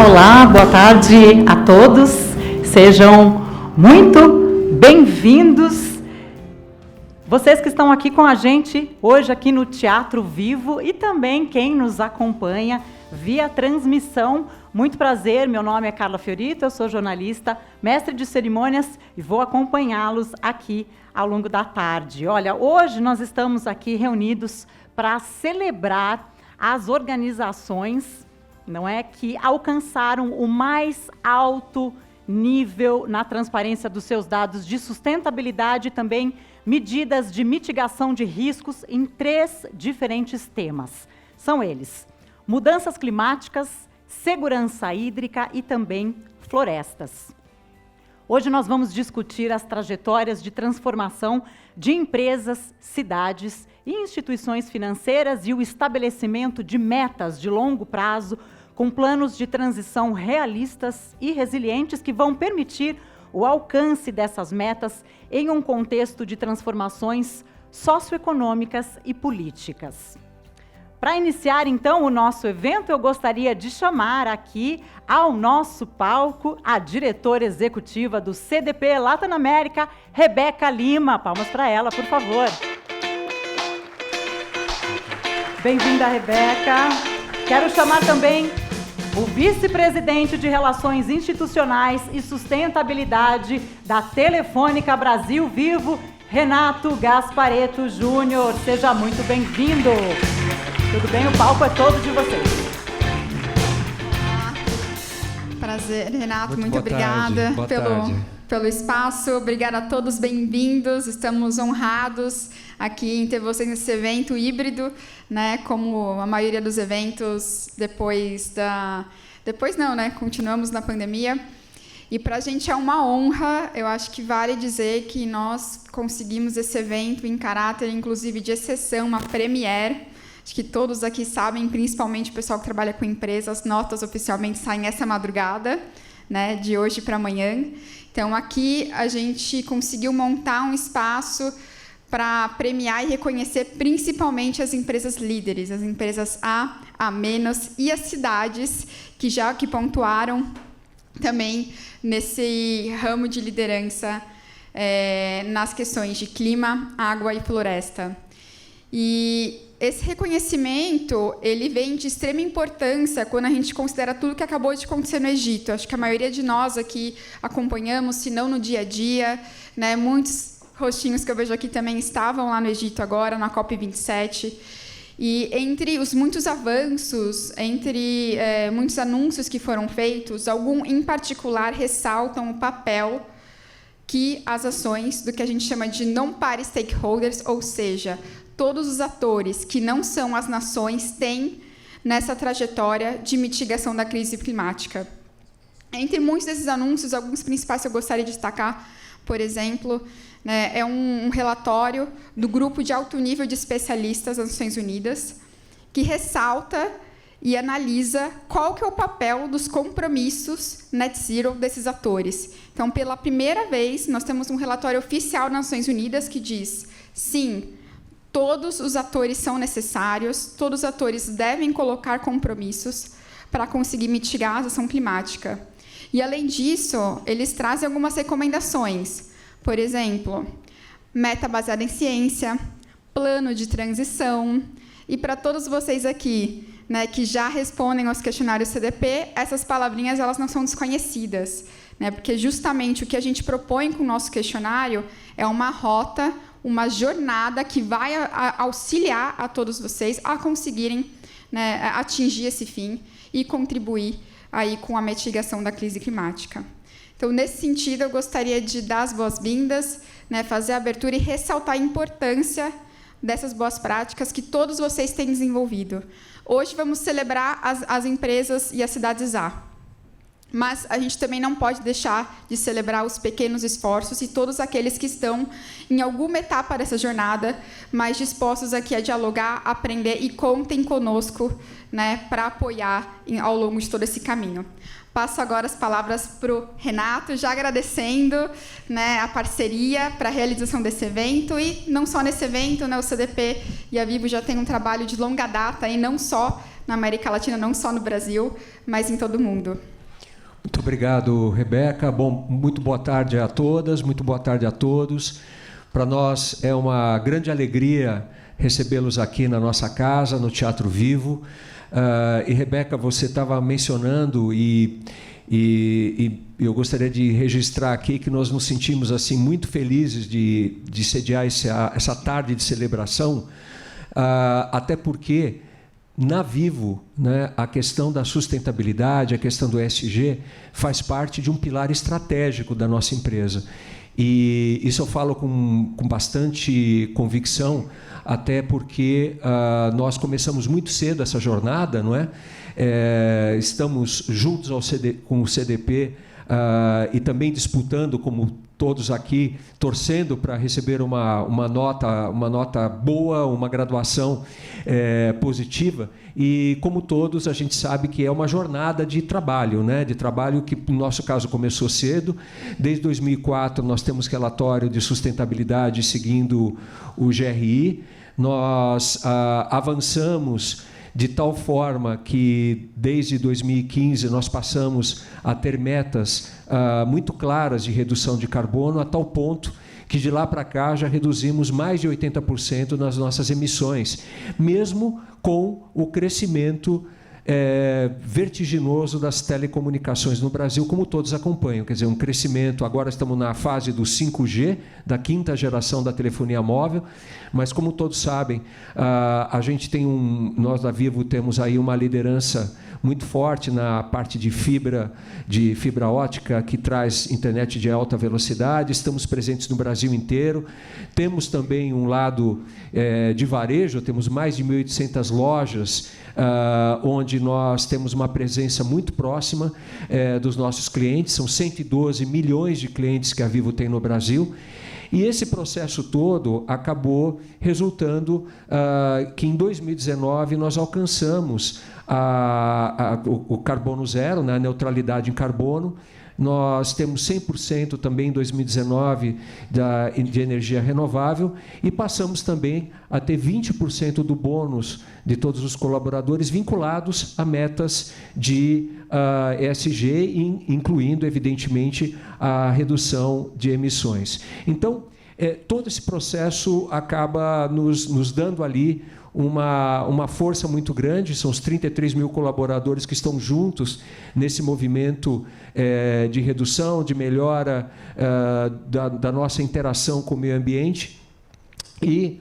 Olá, boa tarde a todos. Sejam muito bem-vindos. Vocês que estão aqui com a gente hoje aqui no Teatro Vivo e também quem nos acompanha via transmissão. Muito prazer, meu nome é Carla Fiorito, eu sou jornalista, mestre de cerimônias e vou acompanhá-los aqui ao longo da tarde. Olha, hoje nós estamos aqui reunidos para celebrar as organizações, não é, que alcançaram o mais alto nível na transparência dos seus dados de sustentabilidade e também medidas de mitigação de riscos em 3 diferentes temas. São eles: mudanças climáticas, segurança hídrica e também florestas. Hoje nós vamos discutir as trajetórias de transformação de empresas, cidades e instituições financeiras e o estabelecimento de metas de longo prazo com planos de transição realistas e resilientes que vão permitir o alcance dessas metas em um contexto de transformações socioeconômicas e políticas. Para iniciar, então, o nosso evento, eu gostaria de chamar aqui ao nosso palco a diretora executiva do CDP Latin América, Rebeca Lima. Palmas para ela, por favor. Bem-vinda, Rebeca. Quero chamar também o vice-presidente de Relações Institucionais e Sustentabilidade da Telefônica Brasil Vivo, Renato Gasparetto Júnior. Seja muito bem-vindo. Tudo bem? O palco é todo de vocês. Prazer, Renato. Muito obrigada pelo espaço. Obrigada a todos, bem-vindos. Estamos honrados aqui em ter vocês nesse evento híbrido, né? Como a maioria dos eventos continuamos na pandemia. E para a gente é uma honra, eu acho que vale dizer que nós conseguimos esse evento em caráter, inclusive, de exceção, uma premiere. Acho que todos aqui sabem, principalmente o pessoal que trabalha com empresas, as notas oficialmente saem essa madrugada, né, de hoje para amanhã. Então, aqui a gente conseguiu montar um espaço para premiar e reconhecer principalmente as empresas líderes, as empresas A menos e as cidades que pontuaram também nesse ramo de liderança nas questões de clima, água e floresta. E esse reconhecimento, ele vem de extrema importância quando a gente considera tudo que acabou de acontecer no Egito. Acho que a maioria de nós aqui acompanhamos, se não no dia a dia, né? Muitos rostinhos que eu vejo aqui também estavam lá no Egito agora, na COP27. E entre os muitos avanços, entre muitos anúncios que foram feitos, alguns em particular ressaltam o papel que as ações do que a gente chama de non-party stakeholders, ou seja, todos os atores que não são as nações têm nessa trajetória de mitigação da crise climática. Entre muitos desses anúncios, alguns principais que eu gostaria de destacar, por exemplo, né, é um relatório do grupo de alto nível de especialistas das Nações Unidas, que ressalta e analisa qual que é o papel dos compromissos net zero desses atores. Então, pela primeira vez, nós temos um relatório oficial das Nações Unidas que diz, sim, todos os atores são necessários, todos os atores devem colocar compromissos para conseguir mitigar a ação climática. E, além disso, eles trazem algumas recomendações. Por exemplo, meta baseada em ciência, plano de transição. E, para todos vocês aqui, né, que já respondem aos questionários CDP, essas palavrinhas elas não são desconhecidas, né, porque justamente o que a gente propõe com o nosso questionário é uma rota, uma jornada que vai auxiliar a todos vocês a conseguirem, né, atingir esse fim e contribuir aí com a mitigação da crise climática. Então, nesse sentido, eu gostaria de dar as boas-vindas, né, fazer a abertura e ressaltar a importância dessas boas práticas que todos vocês têm desenvolvido. Hoje vamos celebrar as empresas e as cidades A. Mas a gente também não pode deixar de celebrar os pequenos esforços e todos aqueles que estão em alguma etapa dessa jornada, mais dispostos aqui a dialogar, aprender e contem conosco, né, para apoiar ao longo de todo esse caminho. Passo agora as palavras para o Renato, já agradecendo, né, a parceria para a realização desse evento. E não só nesse evento, né, o CDP e a Vivo já tem um trabalho de longa data, e não só na América Latina, não só no Brasil, mas em todo o mundo. Muito obrigado, Rebeca. Bom, muito boa tarde a todas, muito boa tarde a todos. Para nós é uma grande alegria recebê-los aqui na nossa casa, no Teatro Vivo. E, Rebeca, você estava mencionando e eu gostaria de registrar aqui que nós nos sentimos assim muito felizes de sediar essa tarde de celebração, até porque na Vivo, né, a questão da sustentabilidade, a questão do ESG faz parte de um pilar estratégico da nossa empresa. E isso eu falo com bastante convicção, até porque nós começamos muito cedo essa jornada, não é? Estamos juntos com o CDP e também disputando, como todos aqui, torcendo para receber uma nota boa, uma graduação positiva. E, como todos, a gente sabe que é uma jornada de trabalho, né? De trabalho que, no nosso caso, começou cedo. Desde 2004, nós temos relatório de sustentabilidade seguindo o GRI. Nós avançamos de tal forma que, desde 2015, nós passamos a ter metas muito claras de redução de carbono, a tal ponto que, de lá para cá, já reduzimos mais de 80% nas nossas emissões, mesmo com o crescimento vertiginoso das telecomunicações no Brasil, como todos acompanham. Quer dizer, um crescimento, agora estamos na fase do 5G, da quinta geração da telefonia móvel, mas, como todos sabem, a gente tem nós da Vivo temos aí uma liderança muito forte na parte de fibra ótica, que traz internet de alta velocidade. Estamos presentes no Brasil inteiro. Temos também um lado de varejo, temos mais de 1.800 lojas, onde nós temos uma presença muito próxima dos nossos clientes. São 112 milhões de clientes que a Vivo tem no Brasil. E esse processo todo acabou resultando que, em 2019, nós alcançamos o carbono zero, né, a neutralidade em carbono. Nós temos 100% também em 2019 de energia renovável e passamos também a ter 20% do bônus de todos os colaboradores vinculados a metas de ESG, incluindo, evidentemente, a redução de emissões. Então, todo esse processo acaba nos dando ali uma força muito grande. São os 33 mil colaboradores que estão juntos nesse movimento de redução, de melhora da nossa interação com o meio ambiente. E,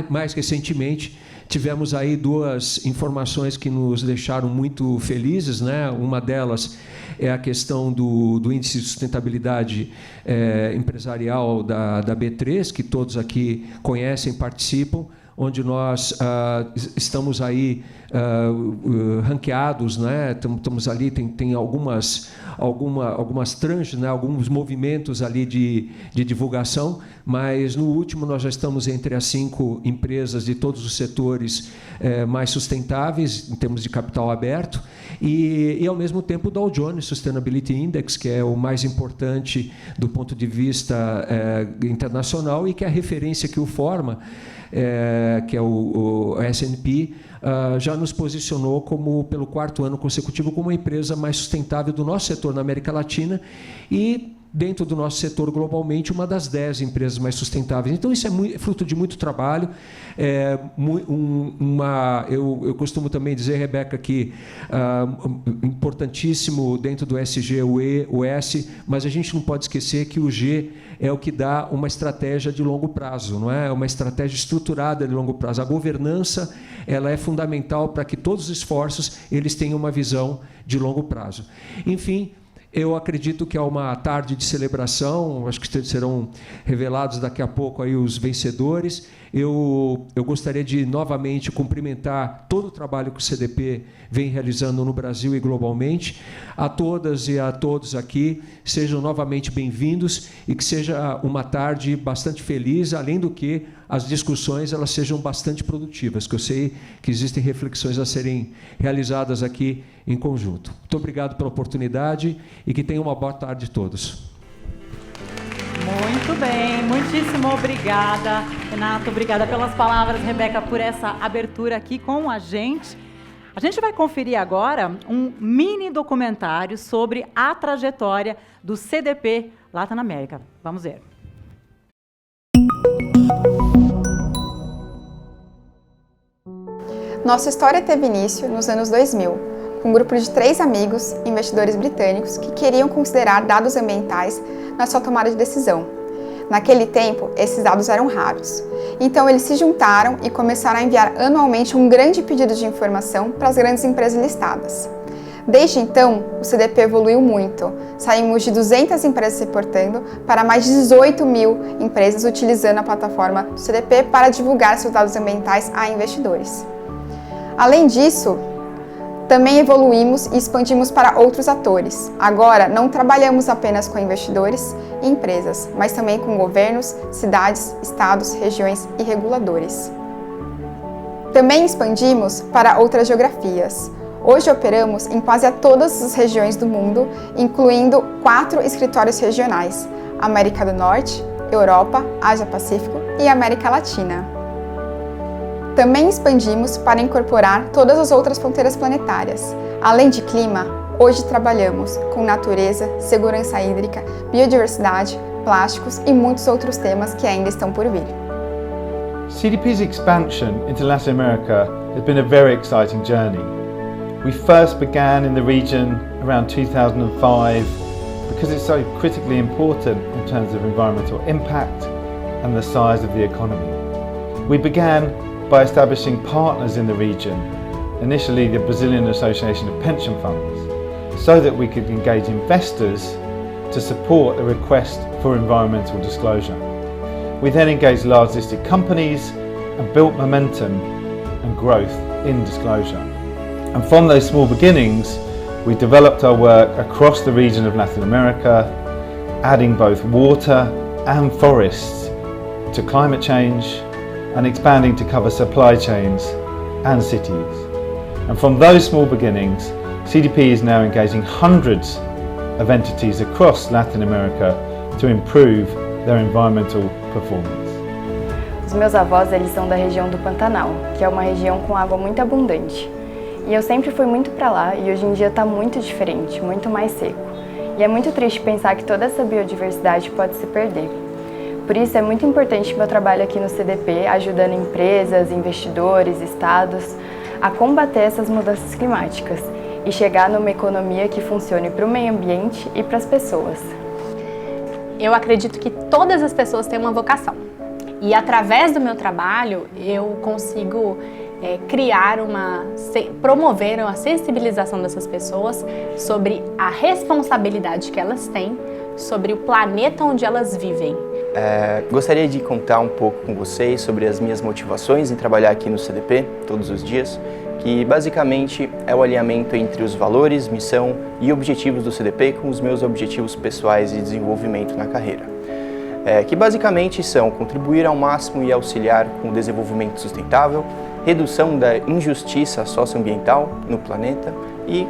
mais recentemente, tivemos aí duas informações que nos deixaram muito felizes, né? Uma delas é a questão do índice de sustentabilidade empresarial da B3, que todos aqui conhecem e participam, onde nós estamos aí ranqueados, né? Estamos ali, tem algumas tranches, né? Alguns movimentos ali de divulgação, mas no último nós já estamos entre as 5 empresas de todos os setores mais sustentáveis em termos de capital aberto, e ao mesmo tempo o Dow Jones Sustainability Index, que é o mais importante do ponto de vista internacional e que é a referência que o forma, que é o S&P, já nos posicionou pelo 4º ano consecutivo como a empresa mais sustentável do nosso setor na América Latina e, dentro do nosso setor globalmente, uma das 10 empresas mais sustentáveis. Então, isso é fruto de muito trabalho. Eu costumo também dizer, Rebeca, que importantíssimo dentro do SG o E, o S, mas a gente não pode esquecer que o G é o que dá uma estratégia de longo prazo, não é? Uma estratégia estruturada de longo prazo. A governança, ela é fundamental para que todos os esforços eles tenham uma visão de longo prazo. Enfim, eu acredito que é uma tarde de celebração. Acho que serão revelados daqui a pouco aí os vencedores. Eu gostaria de novamente cumprimentar todo o trabalho que o CDP vem realizando no Brasil e globalmente. A todas e a todos aqui, sejam novamente bem-vindos e que seja uma tarde bastante feliz, além do que as discussões elas sejam bastante produtivas, que eu sei que existem reflexões a serem realizadas aqui em conjunto. Muito obrigado pela oportunidade e que tenham uma boa tarde a todos. Muito bem, muitíssimo obrigada, Renato. Obrigada pelas palavras, Rebeca, por essa abertura aqui com a gente. A gente vai conferir agora um mini documentário sobre a trajetória do CDP Latin America. Vamos ver. Nossa história teve início nos anos 2000, com um grupo de 3 amigos, investidores britânicos, que queriam considerar dados ambientais na sua tomada de decisão. Naquele tempo, esses dados eram raros. Então, eles se juntaram e começaram a enviar anualmente um grande pedido de informação para as grandes empresas listadas. Desde então, o CDP evoluiu muito. Saímos de 200 empresas reportando para mais de 18 mil empresas utilizando a plataforma do CDP para divulgar seus dados ambientais a investidores. Além disso, também evoluímos e expandimos para outros atores. Agora, não trabalhamos apenas com investidores e empresas, mas também com governos, cidades, estados, regiões e reguladores. Também expandimos para outras geografias. Hoje operamos em quase todas as regiões do mundo, incluindo 4 escritórios regionais: América do Norte, Europa, Ásia-Pacífico e América Latina. Também expandimos para incorporar todas as outras fronteiras planetárias. Além de clima, hoje trabalhamos com natureza, segurança hídrica, biodiversidade, plásticos e muitos outros temas que ainda estão por vir. CDP's expansion into Latin America has been a very exciting journey. We first began in the region around 2005 because it's so critically important in terms of environmental impact and the size of the economy. We began by establishing partners in the region, initially the Brazilian Association of Pension Funds, so that we could engage investors to support a request for environmental disclosure. We then engaged large listed companies and built momentum and growth in disclosure. And from those small beginnings, we developed our work across the region of Latin America, adding both water and forests to climate change and expanding to cover supply chains and cities. And from those small beginnings, CDP is now engaging hundreds of entities across Latin America to improve their environmental performance. Os meus avós, eles são da região do Pantanal, que é uma região com água muito abundante. E eu sempre fui muito para lá e hoje em dia está muito diferente, muito mais seco. E é muito triste pensar que toda essa biodiversidade pode se perder. Por isso é muito importante meu trabalho aqui no CDP, ajudando empresas, investidores, estados a combater essas mudanças climáticas e chegar numa economia que funcione para o meio ambiente e para as pessoas. Eu acredito que todas as pessoas têm uma vocação e através do meu trabalho eu consigo promover uma sensibilização dessas pessoas sobre a responsabilidade que elas têm sobre o planeta onde elas vivem. Gostaria de contar um pouco com vocês sobre as minhas motivações em trabalhar aqui no CDP todos os dias, que basicamente é o alinhamento entre os valores, missão e objetivos do CDP com os meus objetivos pessoais de desenvolvimento na carreira. Que basicamente são contribuir ao máximo e auxiliar com o desenvolvimento sustentável, redução da injustiça socioambiental no planeta e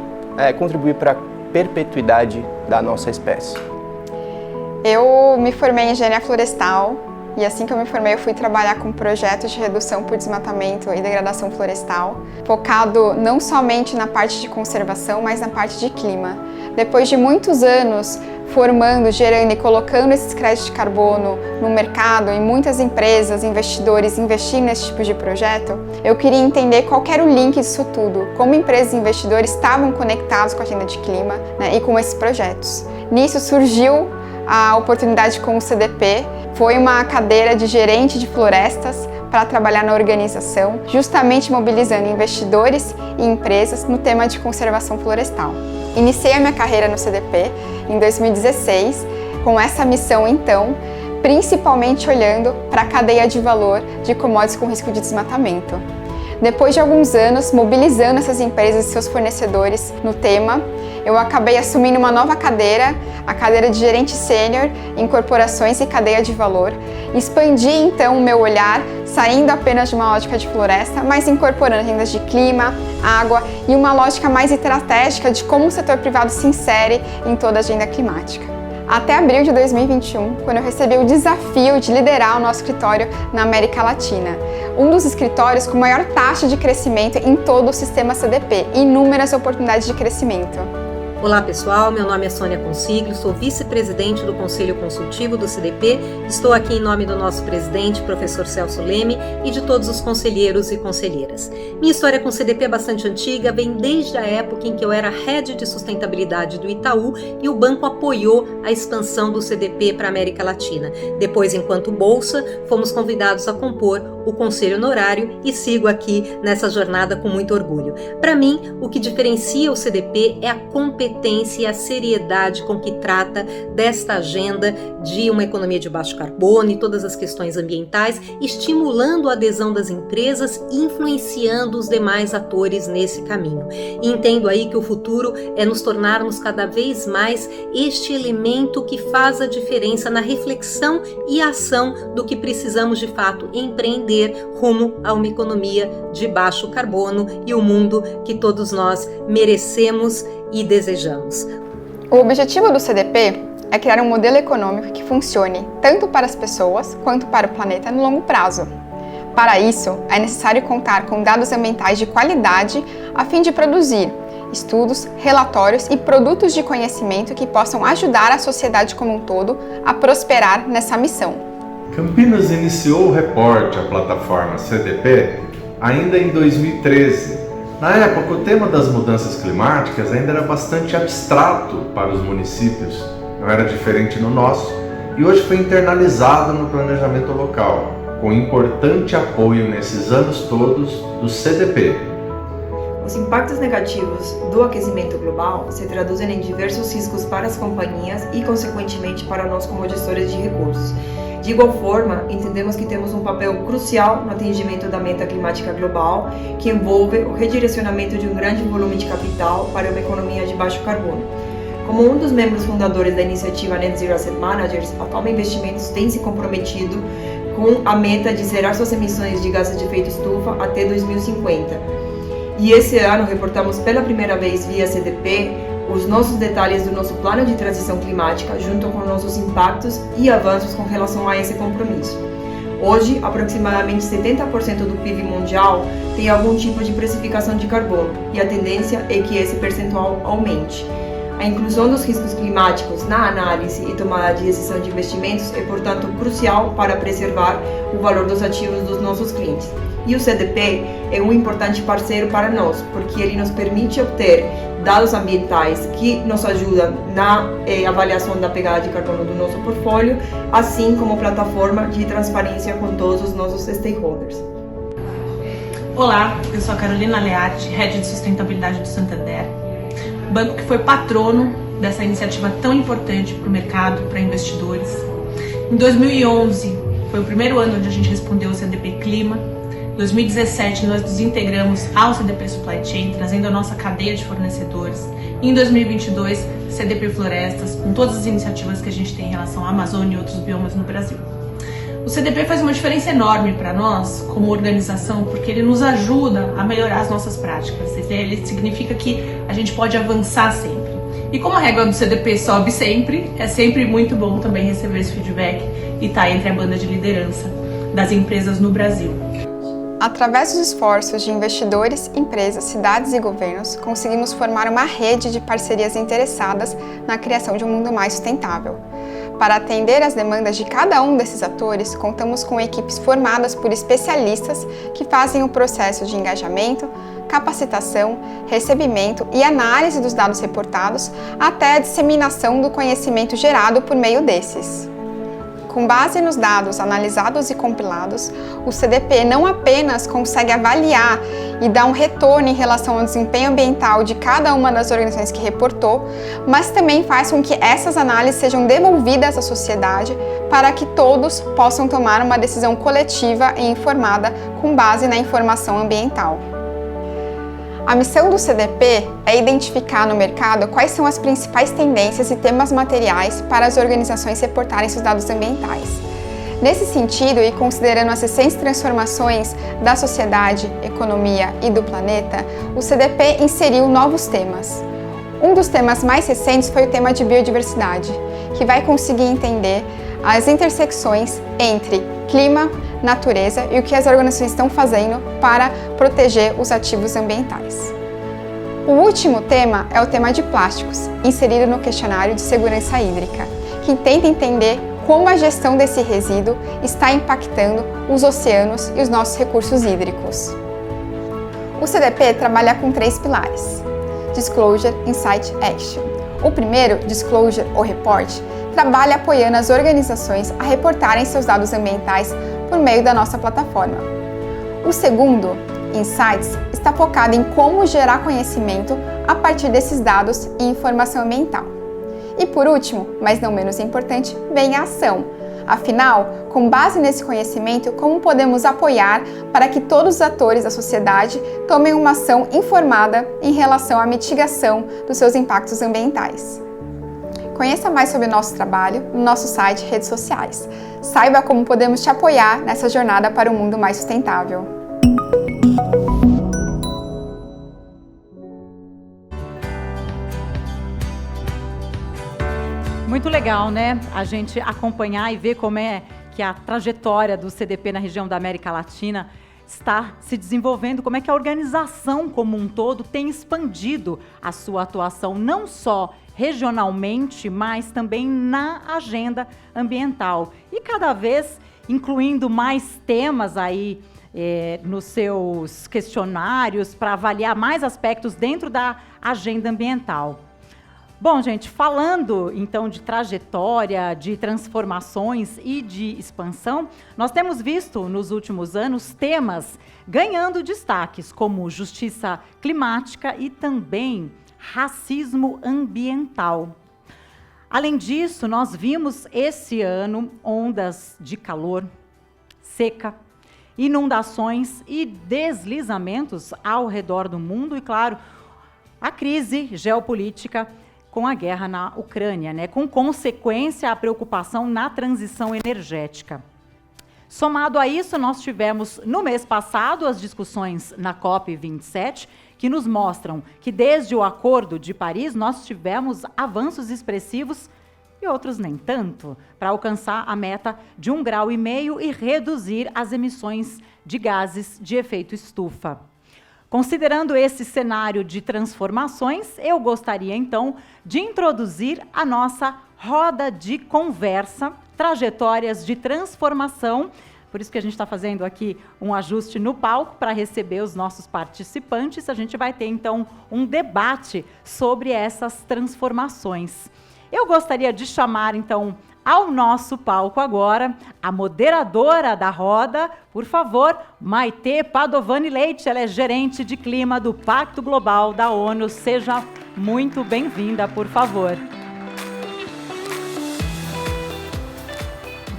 contribuir para a perpetuidade da nossa espécie. Eu me formei em engenharia florestal e assim que eu me formei eu fui trabalhar com projetos de redução por desmatamento e degradação florestal, focado não somente na parte de conservação, mas na parte de clima. Depois de muitos anos formando, gerando e colocando esses créditos de carbono no mercado, em muitas empresas, investidores investindo nesse tipo de projeto, eu queria entender qual era o link disso tudo, como empresas e investidores estavam conectados com a agenda de clima, né, e com esses projetos. Nisso surgiu a oportunidade com o CDP, foi uma cadeira de gerente de florestas para trabalhar na organização, justamente mobilizando investidores e empresas no tema de conservação florestal. Iniciei a minha carreira no CDP em 2016, com essa missão então, principalmente olhando para a cadeia de valor de commodities com risco de desmatamento. Depois de alguns anos mobilizando essas empresas e seus fornecedores no tema, eu acabei assumindo uma nova cadeira, a cadeira de gerente sênior em corporações e cadeia de valor. Expandi então o meu olhar, saindo apenas de uma lógica de floresta, mas incorporando agendas de clima, água e uma lógica mais estratégica de como o setor privado se insere em toda a agenda climática. até abril de 2021, quando eu recebi o desafio de liderar o nosso escritório na América Latina. Um dos escritórios com maior taxa de crescimento em todo o sistema CDP, e inúmeras oportunidades de crescimento. Olá pessoal, meu nome é Sônia Consiglio, sou vice-presidente do Conselho Consultivo do CDP, estou aqui em nome do nosso presidente, professor Celso Leme, e de todos os conselheiros e conselheiras. Minha história com o CDP é bastante antiga, vem desde a época em que eu era Head de Sustentabilidade do Itaú e o banco apoiou a expansão do CDP para a América Latina. Depois, enquanto bolsa, fomos convidados a compor o Conselho Honorário e sigo aqui nessa jornada com muito orgulho. Para mim, o que diferencia o CDP é a competência e a seriedade com que trata desta agenda de uma economia de baixo carbono e todas as questões ambientais, estimulando a adesão das empresas e influenciando os demais atores nesse caminho. E entendo aí que o futuro é nos tornarmos cada vez mais este elemento que faz a diferença na reflexão e ação do que precisamos de fato empreender rumo a uma economia de baixo carbono e o mundo que todos nós merecemos e desejamos. O objetivo do CDP é criar um modelo econômico que funcione tanto para as pessoas quanto para o planeta no longo prazo. Para isso, é necessário contar com dados ambientais de qualidade a fim de produzir estudos, relatórios e produtos de conhecimento que possam ajudar a sociedade como um todo a prosperar nessa missão. Campinas iniciou o reporte à plataforma CDP ainda em 2013. Na época, o tema das mudanças climáticas ainda era bastante abstrato para os municípios, não era diferente no nosso, e hoje foi internalizado no planejamento local, com importante apoio nesses anos todos do CDP. Os impactos negativos do aquecimento global se traduzem em diversos riscos para as companhias e, consequentemente, para nós como gestores de recursos. De igual forma, entendemos que temos um papel crucial no atendimento da meta climática global, que envolve o redirecionamento de um grande volume de capital para uma economia de baixo carbono. Como um dos membros fundadores da iniciativa Net Zero Asset Managers, a Toma Investimentos tem se comprometido com a meta de zerar suas emissões de gases de efeito estufa até 2050. E esse ano reportamos pela primeira vez via CDP os nossos detalhes do nosso plano de transição climática, junto com nossos impactos e avanços com relação a esse compromisso. Hoje, aproximadamente 70% do PIB mundial tem algum tipo de precificação de carbono, e a tendência é que esse percentual aumente. A inclusão dos riscos climáticos na análise e tomada de decisão de investimentos é, portanto, crucial para preservar o valor dos ativos dos nossos clientes. E o CDP é um importante parceiro para nós, porque ele nos permite obter dados ambientais que nos ajudam na avaliação da pegada de carbono do nosso portfólio, assim como plataforma de transparência com todos os nossos stakeholders. Olá, eu sou a Carolina Learte, Head de Sustentabilidade do Santander, banco que foi patrono dessa iniciativa tão importante para o mercado, para investidores. Em 2011 foi o primeiro ano onde a gente respondeu ao CDP Clima. Em 2017, nós nos integramos ao CDP Supply Chain, trazendo a nossa cadeia de fornecedores. E em 2022, CDP Florestas, com todas as iniciativas que a gente tem em relação à Amazônia e outros biomas no Brasil. O CDP faz uma diferença enorme para nós, como organização, porque ele nos ajuda a melhorar as nossas práticas. Ele significa que a gente pode avançar sempre. E como a régua do CDP sobe sempre, é sempre muito bom também receber esse feedback e estar entre a banda de liderança das empresas no Brasil. Através dos esforços de investidores, empresas, cidades e governos, conseguimos formar uma rede de parcerias interessadas na criação de um mundo mais sustentável. Para atender às demandas de cada um desses atores, contamos com equipes formadas por especialistas que fazem o processo de engajamento, capacitação, recebimento e análise dos dados reportados, até a disseminação do conhecimento gerado por meio desses. Com base nos dados analisados e compilados, o CDP não apenas consegue avaliar e dar um retorno em relação ao desempenho ambiental de cada uma das organizações que reportou, mas também faz com que essas análises sejam devolvidas à sociedade para que todos possam tomar uma decisão coletiva e informada com base na informação ambiental. A missão do CDP é identificar no mercado quais são as principais tendências e temas materiais para as organizações reportarem seus dados ambientais. Nesse sentido, e considerando as recentes transformações da sociedade, economia e do planeta, o CDP inseriu novos temas. Um dos temas mais recentes foi o tema de biodiversidade, que vai conseguir entender as intersecções entre clima, natureza e o que as organizações estão fazendo para proteger os ativos ambientais. O último tema é o tema de plásticos, inserido no questionário de segurança hídrica, que tenta entender como a gestão desse resíduo está impactando os oceanos e os nossos recursos hídricos. O CDP trabalha com 3 pilares: Disclosure, Insight, Action. O primeiro, Disclosure ou Report, trabalha apoiando as organizações a reportarem seus dados ambientais por meio da nossa plataforma. O segundo, Insights, está focado em como gerar conhecimento a partir desses dados e informação ambiental. E por último, mas não menos importante, vem a ação. Afinal, com base nesse conhecimento, como podemos apoiar para que todos os atores da sociedade tomem uma ação informada em relação à mitigação dos seus impactos ambientais? Conheça mais sobre o nosso trabalho no nosso site e redes sociais. Saiba como podemos te apoiar nessa jornada para um mundo mais sustentável. Muito legal, né? A gente acompanhar e ver como é que a trajetória do CDP na região da América Latina está se desenvolvendo, como é que a organização como um todo tem expandido a sua atuação, não só regionalmente, mas também na agenda ambiental. E cada vez incluindo mais temas aí nos seus questionários para avaliar mais aspectos dentro da agenda ambiental. Bom, gente, falando então de trajetória, de transformações e de expansão, nós temos visto nos últimos anos temas ganhando destaques como justiça climática e também racismo ambiental. Além disso, nós vimos esse ano ondas de calor, seca, inundações e deslizamentos ao redor do mundo e, claro, a crise geopolítica com a guerra na Ucrânia, né? Com consequência a preocupação na transição energética. Somado a isso, nós tivemos no mês passado as discussões na COP27, que nos mostram que desde o Acordo de Paris nós tivemos avanços expressivos e outros nem tanto, para alcançar a meta de 1,5 grau e reduzir as emissões de gases de efeito estufa. Considerando esse cenário de transformações, eu gostaria então de introduzir a nossa roda de conversa, trajetórias de transformação. Por isso que a gente está fazendo aqui um ajuste no palco para receber os nossos participantes. A gente vai ter então um debate sobre essas transformações. Eu gostaria de chamar então ao nosso palco agora a moderadora da roda, por favor, Maite Padovani Leite. Ela é gerente de clima do Pacto Global da ONU. Seja muito bem-vinda, por favor.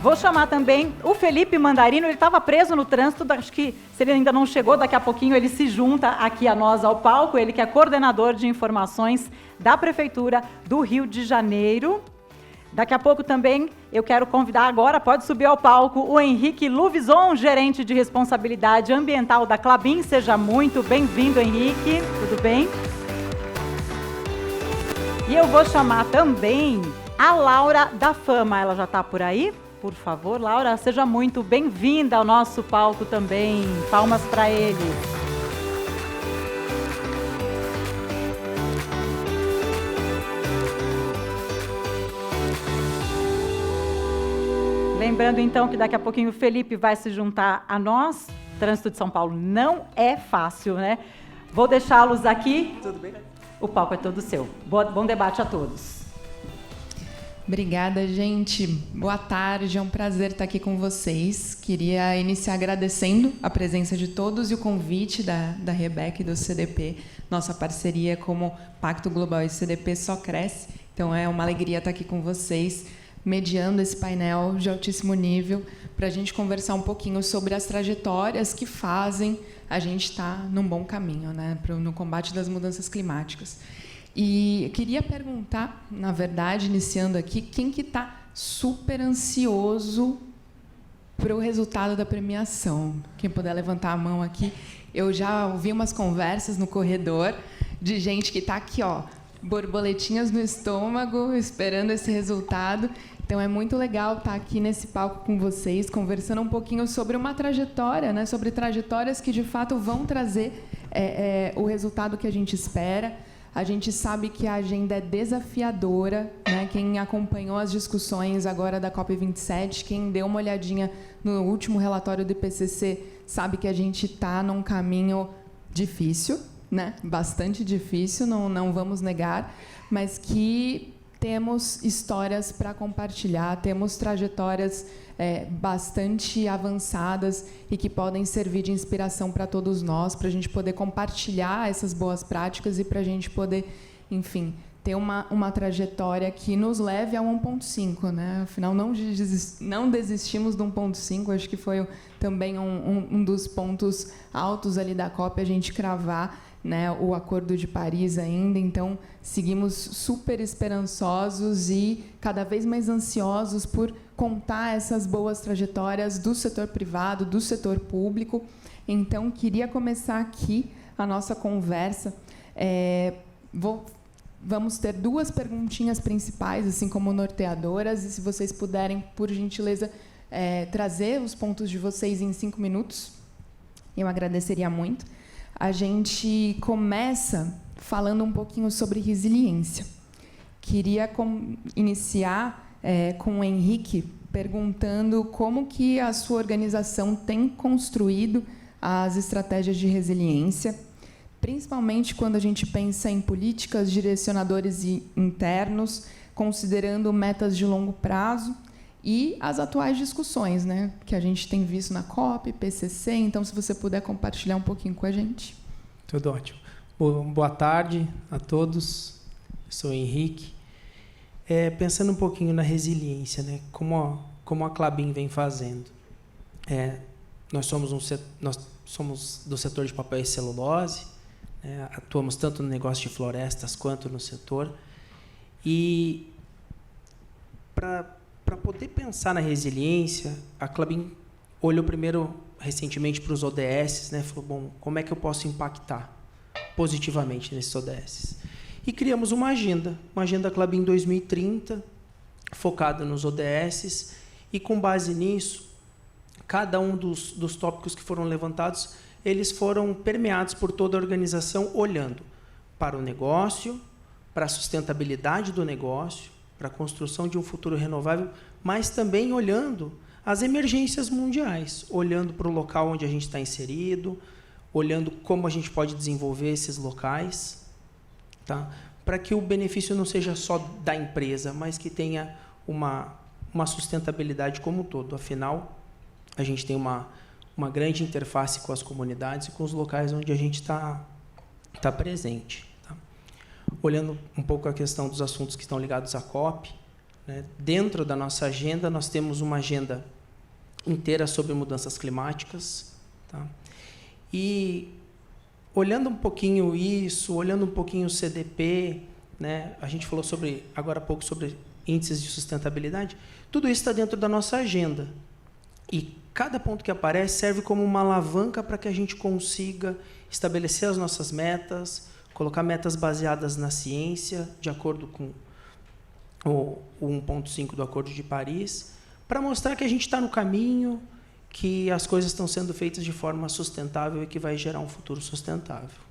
Vou chamar também o Felipe Mandarino. Ele estava preso no trânsito, acho que se ele ainda não chegou, daqui a pouquinho ele se junta aqui a nós ao palco. Ele que é coordenador de informações da Prefeitura do Rio de Janeiro. Daqui a pouco também eu quero convidar agora, pode subir ao palco, o Henrique Luvison, gerente de responsabilidade ambiental da Klabin. Seja muito bem-vindo, Henrique. Tudo bem? E eu vou chamar também a Laura da Fama. Ela já está por aí? Por favor, Laura, seja muito bem-vinda ao nosso palco também. Palmas para ele. Lembrando, então, que daqui a pouquinho o Felipe vai se juntar a nós. O trânsito de São Paulo não é fácil, né? Vou deixá-los aqui. Tudo bem? O palco é todo seu. Bom debate a todos. Obrigada, gente. Boa tarde, é um prazer estar aqui com vocês. Queria iniciar agradecendo a presença de todos e o convite da Rebeca e do CDP. Nossa parceria como Pacto Global e CDP só cresce, então é uma alegria estar aqui com vocês, mediando esse painel de altíssimo nível, para a gente conversar um pouquinho sobre as trajetórias que fazem a gente estar num bom caminho, né, no combate das mudanças climáticas. E eu queria perguntar, na verdade, iniciando aqui, quem que está super ansioso para o resultado da premiação? Quem puder levantar a mão aqui. Eu já ouvi umas conversas no corredor de gente que está aqui, ó, borboletinhas no estômago, esperando esse resultado. Então é muito legal estar aqui nesse palco com vocês, conversando um pouquinho sobre uma trajetória, né? Sobre trajetórias que de fato vão trazer o resultado que a gente espera. A gente sabe que a agenda é desafiadora, né? Quem acompanhou as discussões agora da COP27, quem deu uma olhadinha no último relatório do IPCC, sabe que a gente está num caminho difícil, né? Bastante difícil, não vamos negar, mas que temos histórias para compartilhar, temos trajetórias bastante avançadas e que podem servir de inspiração para todos nós, para a gente poder compartilhar essas boas práticas e para a gente poder, enfim, ter uma trajetória que nos leve a 1.5, né? Afinal, não desistimos do 1.5, acho que foi também um dos pontos altos ali da COP, a gente cravar, né, o Acordo de Paris ainda. Então, seguimos super esperançosos e cada vez mais ansiosos por contar essas boas trajetórias do setor privado, do setor público. Então, queria começar aqui a nossa conversa. Vamos ter 2 perguntinhas principais, assim como norteadoras, e se vocês puderem, por gentileza, trazer os pontos de vocês em 5 minutos, eu agradeceria muito. A gente começa falando um pouquinho sobre resiliência. Queria iniciar com o Henrique perguntando como que a sua organização tem construído as estratégias de resiliência, principalmente quando a gente pensa em políticas, direcionadores internos, considerando metas de longo prazo e as atuais discussões, né, que a gente tem visto na COP, PCC. Então, se você puder compartilhar um pouquinho com a gente. Tudo ótimo. Boa tarde a todos. Eu sou o Henrique. Pensando um pouquinho na resiliência, né, como a Klabin vem fazendo. Nós somos do setor de papel e celulose, né, atuamos tanto no negócio de florestas quanto no setor. E para poder pensar na resiliência, a Klabin olhou primeiro, recentemente, para os ODS, né? Falou, bom, como é que eu posso impactar positivamente nesses ODS? E criamos uma agenda Klabin 2030, focada nos ODS, e com base nisso, cada um dos tópicos que foram levantados, eles foram permeados por toda a organização, olhando para o negócio, para a sustentabilidade do negócio, para a construção de um futuro renovável, mas também olhando as emergências mundiais, olhando para o local onde a gente está inserido, olhando como a gente pode desenvolver esses locais, tá? Para que o benefício não seja só da empresa, mas que tenha uma sustentabilidade como um todo. Afinal, a gente tem uma grande interface com as comunidades e com os locais onde a gente está presente. Olhando um pouco a questão dos assuntos que estão ligados à COP, né? Dentro da nossa agenda, nós temos uma agenda inteira sobre mudanças climáticas. Tá? E olhando um pouquinho isso, olhando um pouquinho o CDP, né? A gente falou agora há pouco sobre índices de sustentabilidade, tudo isso está dentro da nossa agenda. E cada ponto que aparece serve como uma alavanca para que a gente consiga estabelecer as nossas metas, colocar metas baseadas na ciência, de acordo com o 1.5 do Acordo de Paris, para mostrar que a gente está no caminho, que as coisas estão sendo feitas de forma sustentável e que vai gerar um futuro sustentável.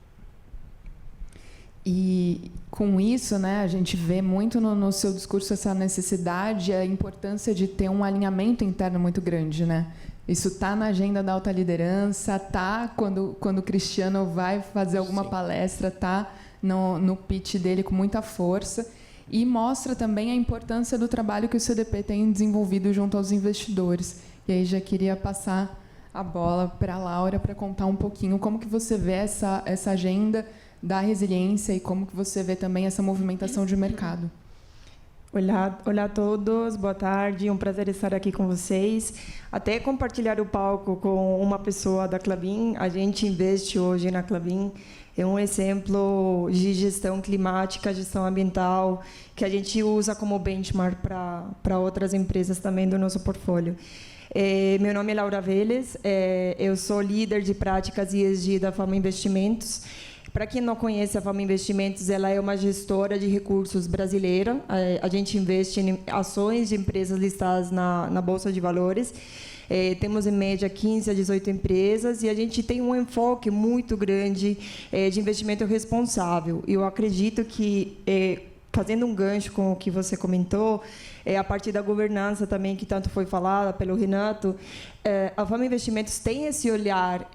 E com isso, né, a gente vê muito no seu discurso essa necessidade, a importância de ter um alinhamento interno muito grande, né? Isso está na agenda da alta liderança, está quando o Cristiano vai fazer alguma Sim. palestra, está no pitch dele com muita força, e mostra também a importância do trabalho que o CDP tem desenvolvido junto aos investidores. E aí já queria passar a bola para a Laura para contar um pouquinho como que você vê essa agenda da resiliência e como que você vê também essa movimentação de mercado. Olá a todos, boa tarde, um prazer estar aqui com vocês. Até compartilhar o palco com uma pessoa da Klabin, a gente investe hoje na Klabin, é um exemplo de gestão climática, gestão ambiental, que a gente usa como benchmark para outras empresas também do nosso portfólio. Meu nome é Laura Vélez, eu sou líder de práticas ESG da Fama Investimentos. Para quem não conhece, a Fama Investimentos, ela é uma gestora de recursos brasileira. A gente investe em ações de empresas listadas na Bolsa de Valores. Temos, em média, 15 a 18 empresas e a gente tem um enfoque muito grande de investimento responsável. Eu acredito que, fazendo um gancho com o que você comentou, a partir da governança também, que tanto foi falada pelo Renato, a Fama Investimentos tem esse olhar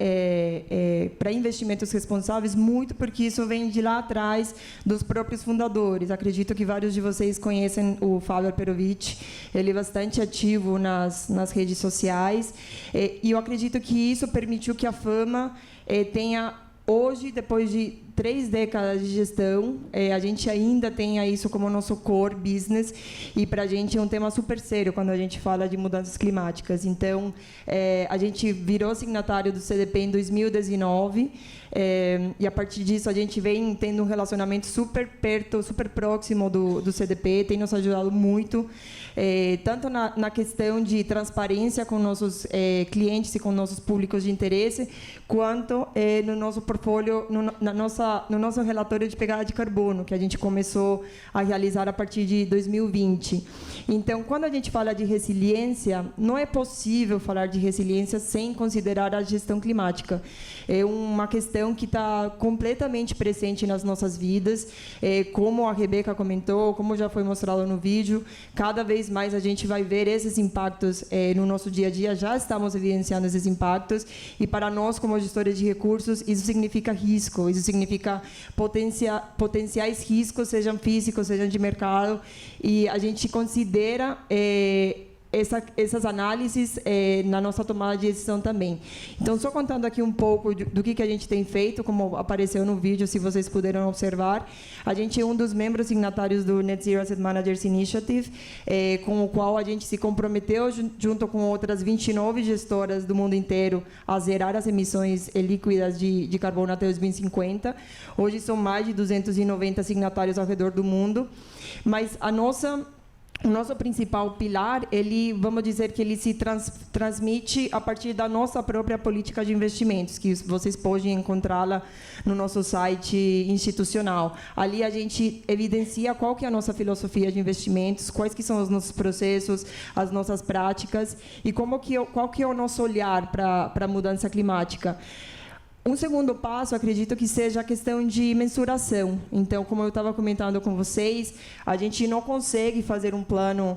para investimentos responsáveis, muito porque isso vem de lá atrás dos próprios fundadores. Acredito que vários de vocês conhecem o Fábio Perovic, ele é bastante ativo nas redes sociais, e eu acredito que isso permitiu que a Fama tenha, hoje, depois de 3 décadas de gestão, a gente ainda tem isso como nosso core business, e para a gente é um tema super sério quando a gente fala de mudanças climáticas. Então, a gente virou signatário do CDP em 2019, e a partir disso a gente vem tendo um relacionamento super perto, super próximo do CDP, tem nos ajudado muito, tanto na questão de transparência com nossos clientes e com nossos públicos de interesse, quanto no nosso portfólio, no nosso relatório de pegada de carbono, que a gente começou a realizar a partir de 2020. Então, quando a gente fala de resiliência, não é possível falar de resiliência sem considerar a gestão climática. É uma questão que está completamente presente nas nossas vidas, como a Rebeca comentou, como já foi mostrado no vídeo, cada vez mais a gente vai ver esses impactos no nosso dia a dia, já estamos evidenciando esses impactos, e para nós, como gestores de recursos, isso significa risco, isso significa potenciais riscos, sejam físicos, sejam de mercado, e a gente considera essas análises na nossa tomada de decisão também. Então, só contando aqui um pouco do que a gente tem feito, como apareceu no vídeo, se vocês puderam observar, a gente é um dos membros signatários do Net Zero Asset Managers Initiative, com o qual a gente se comprometeu, junto com outras 29 gestoras do mundo inteiro, a zerar as emissões líquidas de carbono até 2050. Hoje são mais de 290 signatários ao redor do mundo, mas o nosso principal pilar, vamos dizer que ele se transmite a partir da nossa própria política de investimentos, que vocês podem encontrá-la no nosso site institucional. Ali a gente evidencia qual que é a nossa filosofia de investimentos, quais que são os nossos processos, as nossas práticas, e qual que é o nosso olhar para a mudança climática. Um segundo passo, acredito que seja a questão de mensuração. Então, como eu estava comentando com vocês, a gente não consegue fazer um plano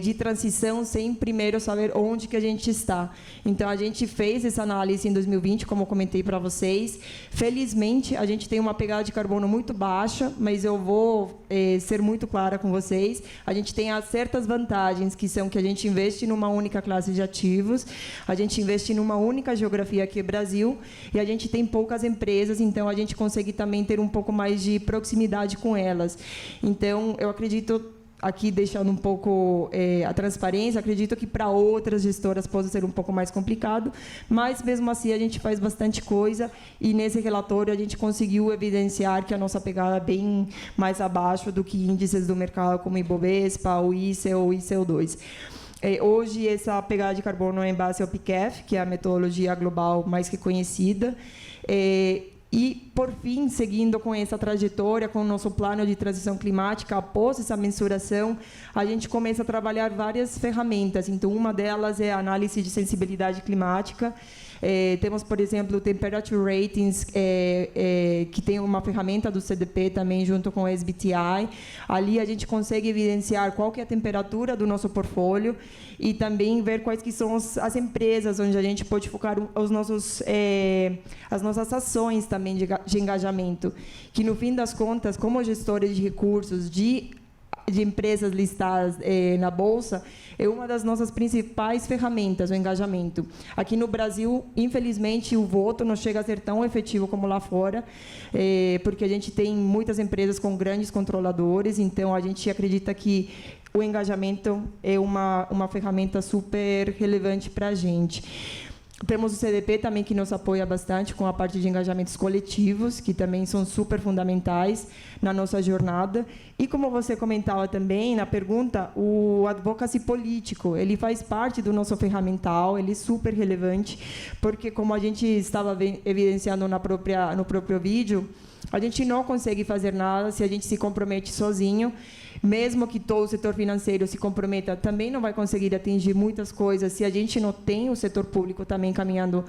de transição sem primeiro saber onde que a gente está. Então, a gente fez essa análise em 2020, como eu comentei para vocês. Felizmente, a gente tem uma pegada de carbono muito baixa, mas eu vou ser muito clara com vocês. A gente tem certas vantagens, que são que a gente investe numa única classe de ativos, a gente investe numa única geografia, que é Brasil, e a gente tem poucas empresas, então a gente consegue também ter um pouco mais de proximidade com elas. Então, eu acredito, aqui deixando um pouco a transparência, acredito que para outras gestoras possa ser um pouco mais complicado, mas mesmo assim a gente faz bastante coisa, e nesse relatório a gente conseguiu evidenciar que a nossa pegada é bem mais abaixo do que índices do mercado como Ibovespa, o ICE ou o ICO2. Hoje, essa pegada de carbono é em base ao PCAF, que é a metodologia global mais reconhecida. E, por fim, seguindo com essa trajetória, com o nosso plano de transição climática, após essa mensuração, a gente começa a trabalhar várias ferramentas. Então, uma delas é a análise de sensibilidade climática. Temos, por exemplo, o Temperature Ratings, que tem uma ferramenta do CDP também, junto com o SBTI. Ali a gente consegue evidenciar qual que é a temperatura do nosso portfólio e também ver quais que são as empresas onde a gente pode focar as nossas ações também de engajamento, que, no fim das contas, como gestores de recursos de empresas listadas na Bolsa, é uma das nossas principais ferramentas, o engajamento. Aqui no Brasil, infelizmente, o voto não chega a ser tão efetivo como lá fora, porque a gente tem muitas empresas com grandes controladores, então a gente acredita que o engajamento é uma ferramenta super relevante para a gente. Temos o CDP também, que nos apoia bastante com a parte de engajamentos coletivos, que também são super fundamentais na nossa jornada. E como você comentava também na pergunta, o advocacy político, ele faz parte do nosso ferramental, ele é super relevante, porque como a gente estava evidenciando no próprio vídeo, a gente não consegue fazer nada se a gente se compromete sozinho. Mesmo que todo o setor financeiro se comprometa, também não vai conseguir atingir muitas coisas se a gente não tem o setor público também caminhando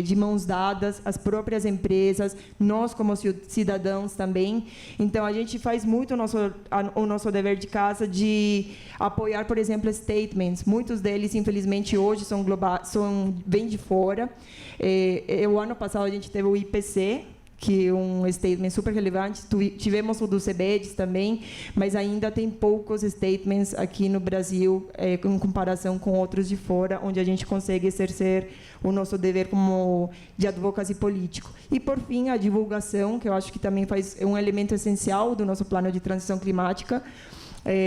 de mãos dadas, as próprias empresas, nós como cidadãos também. Então, a gente faz muito o nosso dever de casa de apoiar, por exemplo, statements. Muitos deles, infelizmente, hoje vêm de fora. O ano passado, a gente teve o IPC, que é um statement super relevante. Tivemos o do CBEDS também, mas ainda tem poucos statements aqui no Brasil, em comparação com outros de fora, onde a gente consegue exercer o nosso dever como de advocacy político. E, por fim, a divulgação, que eu acho que também é um elemento essencial do nosso plano de transição climática.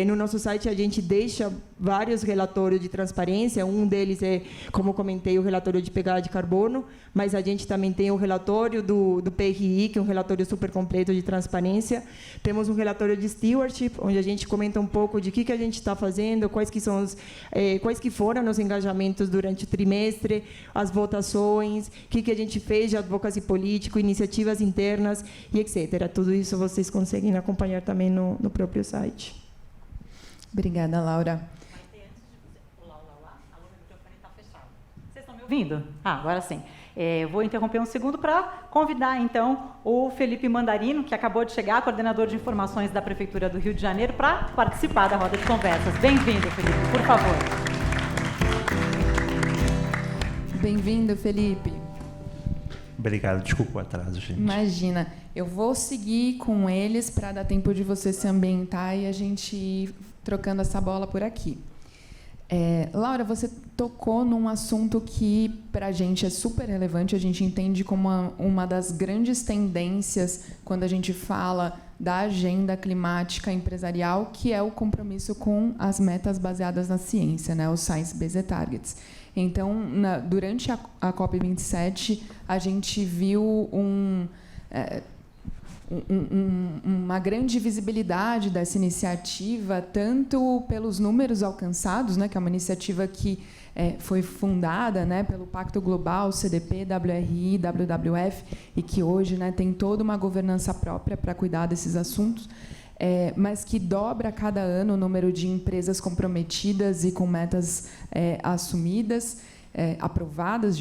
No nosso site, a gente deixa vários relatórios de transparência. Um deles é, como comentei, o relatório de pegada de carbono, mas a gente também tem o relatório do PRI, que é um relatório super completo de transparência. Temos um relatório de stewardship, onde a gente comenta um pouco de o que a gente está fazendo, quais que foram os engajamentos durante o trimestre, as votações, o que a gente fez de advocacy político, iniciativas internas e etc. Tudo isso vocês conseguem acompanhar também no próprio site. Obrigada, Laura. Vocês estão me ouvindo? Agora sim. Vou interromper um segundo para convidar, então, o Felipe Mandarino, que acabou de chegar, coordenador de informações da Prefeitura do Rio de Janeiro, para participar da roda de conversas. Bem-vindo, Felipe, por favor. Bem-vindo, Felipe. Obrigado, desculpa o atraso, gente. Imagina, eu vou seguir com eles para dar tempo de você se ambientar e a gente ir trocando essa bola por aqui. Laura, você tocou num assunto que para a gente é super relevante, a gente entende como uma das grandes tendências quando a gente fala da agenda climática empresarial, que é o compromisso com as metas baseadas na ciência, né, os Science-Based Targets. Então, durante a COP27, a gente viu uma grande visibilidade dessa iniciativa, tanto pelos números alcançados, né, que é uma iniciativa que foi fundada, né, pelo Pacto Global, CDP, WRI, WWF, e que hoje, né, tem toda uma governança própria para cuidar desses assuntos, mas que dobra a cada ano o número de empresas comprometidas e com metas assumidas, aprovadas,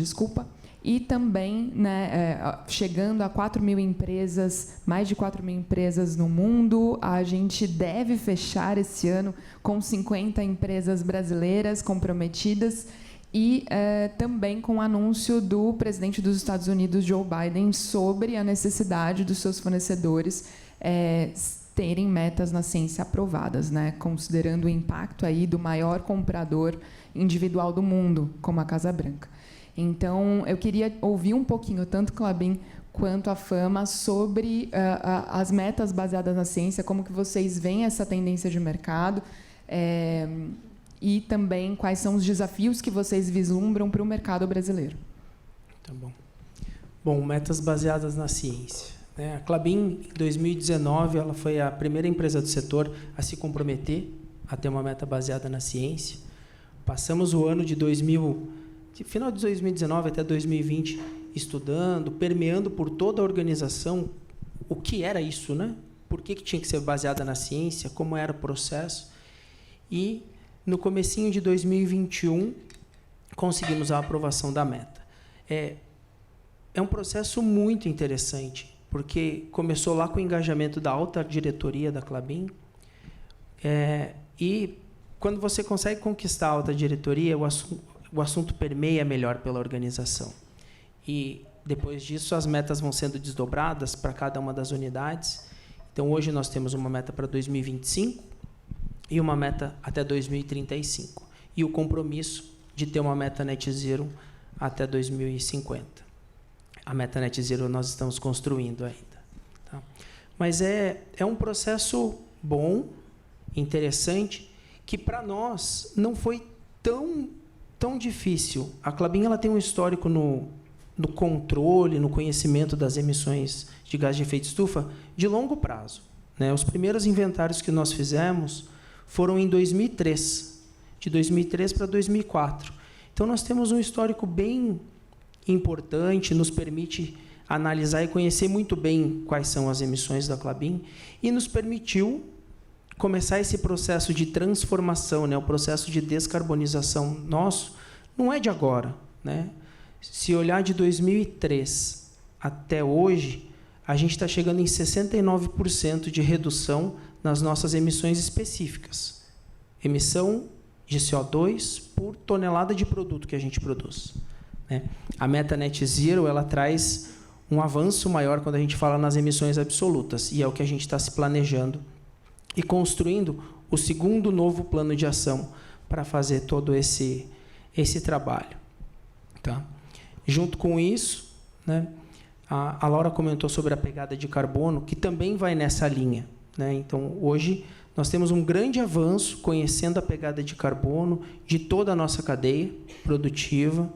e também, né, chegando a 4 mil empresas, mais de 4 mil empresas no mundo. A gente deve fechar esse ano com 50 empresas brasileiras comprometidas e também com o anúncio do presidente dos Estados Unidos, Joe Biden, sobre a necessidade dos seus fornecedores terem metas na ciência aprovadas, né, considerando o impacto aí do maior comprador individual do mundo, como a Casa Branca. Então, eu queria ouvir um pouquinho, tanto Klabin quanto a Fama, sobre as metas baseadas na ciência, como que vocês veem essa tendência de mercado, e também quais são os desafios que vocês vislumbram para o mercado brasileiro. Tá bom. Bom, metas baseadas na ciência. A Klabin, em 2019, ela foi a primeira empresa do setor a se comprometer a ter uma meta baseada na ciência. Passamos o ano de final de 2019 até 2020 estudando, permeando por toda a organização o que era isso, né? Por que tinha que ser baseada na ciência, como era o processo. E, no comecinho de 2021, conseguimos a aprovação da meta. É um processo muito interessante, porque começou lá com o engajamento da alta diretoria da Klabin, e quando você consegue conquistar a alta diretoria, o assunto permeia melhor pela organização. E, depois disso, as metas vão sendo desdobradas para cada uma das unidades. Então, hoje, nós temos uma meta para 2025 e uma meta até 2035. E o compromisso de ter uma meta net zero até 2050. A meta net zero nós estamos construindo ainda. Tá? Mas é um processo bom, interessante, que para nós não foi tão tão difícil. A Klabin ela tem um histórico no controle, no conhecimento das emissões de gás de efeito estufa de longo prazo, né? Os primeiros inventários que nós fizemos foram em 2003, de 2003 para 2004. Então, nós temos um histórico bem importante, nos permite analisar e conhecer muito bem quais são as emissões da Klabin e nos permitiu começar esse processo de transformação, né? O processo de descarbonização nosso não é de agora, né? Se olhar de 2003 até hoje, a gente está chegando em 69% de redução nas nossas emissões específicas. Emissão de CO2 por tonelada de produto que a gente produz, né? A meta Net Zero ela traz um avanço maior quando a gente fala nas emissões absolutas, e é o que a gente está se planejando e construindo o segundo novo plano de ação para fazer todo esse trabalho. Tá? Junto com isso, né, a Laura comentou sobre a pegada de carbono, que também vai nessa linha, né? Então, hoje, nós temos um grande avanço conhecendo a pegada de carbono de toda a nossa cadeia produtiva,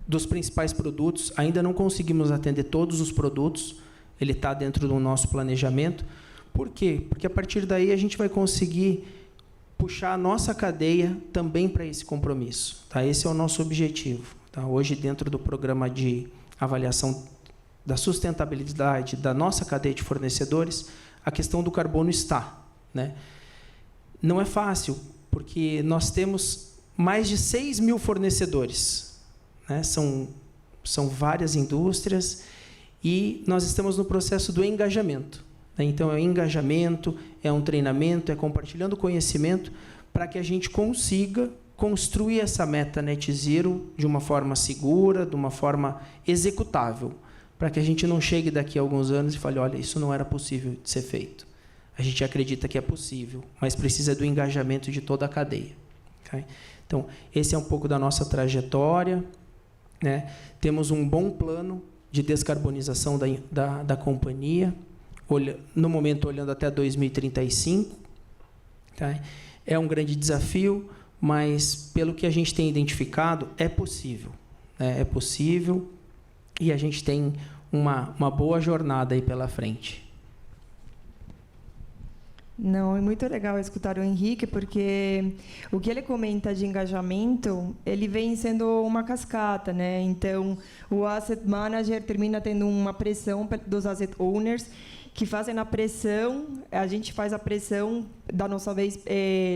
dos principais produtos. Ainda não conseguimos atender todos os produtos, ele está dentro do nosso planejamento. Por quê? Porque a partir daí a gente vai conseguir puxar a nossa cadeia também para esse compromisso. Tá? Esse é o nosso objetivo. Tá? Hoje, dentro do programa de avaliação da sustentabilidade da nossa cadeia de fornecedores, a questão do carbono está, né? Não é fácil, porque nós temos mais de 6 mil fornecedores, né? São várias indústrias e nós estamos no processo do engajamento. Então, é engajamento, é um treinamento, é compartilhando conhecimento para que a gente consiga construir essa meta Net Zero de uma forma segura, de uma forma executável, para que a gente não chegue daqui a alguns anos e fale, olha, isso não era possível de ser feito. A gente acredita que é possível, mas precisa do engajamento de toda a cadeia. Okay? Então, esse é um pouco da nossa trajetória, né? Temos um bom plano de descarbonização da companhia, no momento olhando até 2035. Tá? É um grande desafio, mas pelo que a gente tem identificado, é possível. Né? É possível e a gente tem uma boa jornada aí pela frente. Não, é muito legal escutar o Henrique, porque o que ele comenta de engajamento, ele vem sendo uma cascata, né? Então, o asset manager termina tendo uma pressão dos asset owners, que fazem a pressão, a gente faz a pressão, da nossa vez,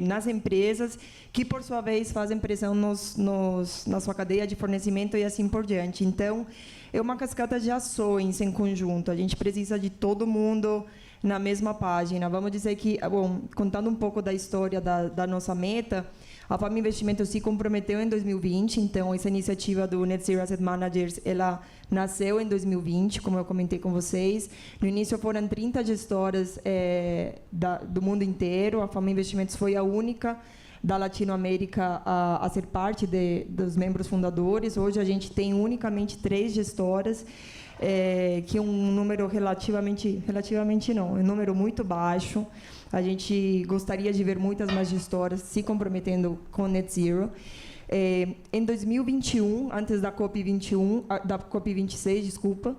nas empresas, que, por sua vez, fazem pressão na sua cadeia de fornecimento e assim por diante. Então, é uma cascata de ações em conjunto. A gente precisa de todo mundo na mesma página. Vamos dizer que, bom, contando um pouco da história da nossa meta, a FAM Investimentos se comprometeu em 2020, então essa iniciativa do Net Zero Asset Managers, ela nasceu em 2020, como eu comentei com vocês. No início foram 30 gestoras do mundo inteiro, a FAM Investimentos foi a única da Latinoamérica a ser parte dos membros fundadores. Hoje a gente tem unicamente 3 gestoras, que é um número relativamente não, é um número muito baixo. A gente gostaria de ver muitas mais gestoras se comprometendo com Net Zero. Em 2021, antes da COP26, desculpa,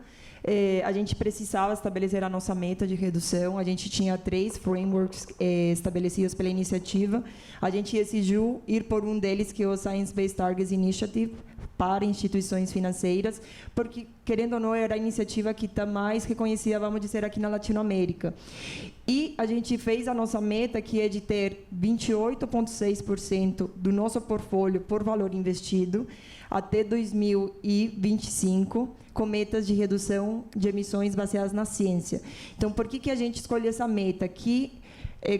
a gente precisava estabelecer a nossa meta de redução. A gente tinha 3 frameworks estabelecidos pela iniciativa. A gente decidiu ir por um deles, que é o Science Based Targets Initiative, para instituições financeiras, porque, querendo ou não, era a iniciativa que está mais reconhecida, vamos dizer, aqui na Latinoamérica. E a gente fez a nossa meta, que é de ter 28,6% do nosso portfólio por valor investido até 2025, com metas de redução de emissões baseadas na ciência. Então, por que a gente escolheu essa meta?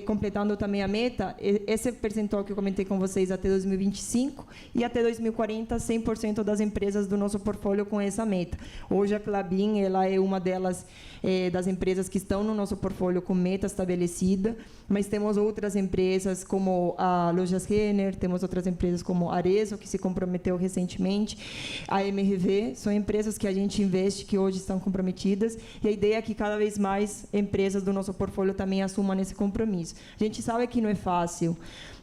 Completando também a meta, esse percentual que eu comentei com vocês até 2025 e até 2040, 100% das empresas do nosso portfólio com essa meta. Hoje a Klabin, ela é uma delas, das empresas que estão no nosso portfólio com meta estabelecida, mas temos outras empresas como a Lojas Renner, temos outras empresas como a Arezzo, que se comprometeu recentemente, a MRV, são empresas que a gente investe, que hoje estão comprometidas, e a ideia é que cada vez mais empresas do nosso portfólio também assumam esse compromisso. A gente sabe que não é fácil,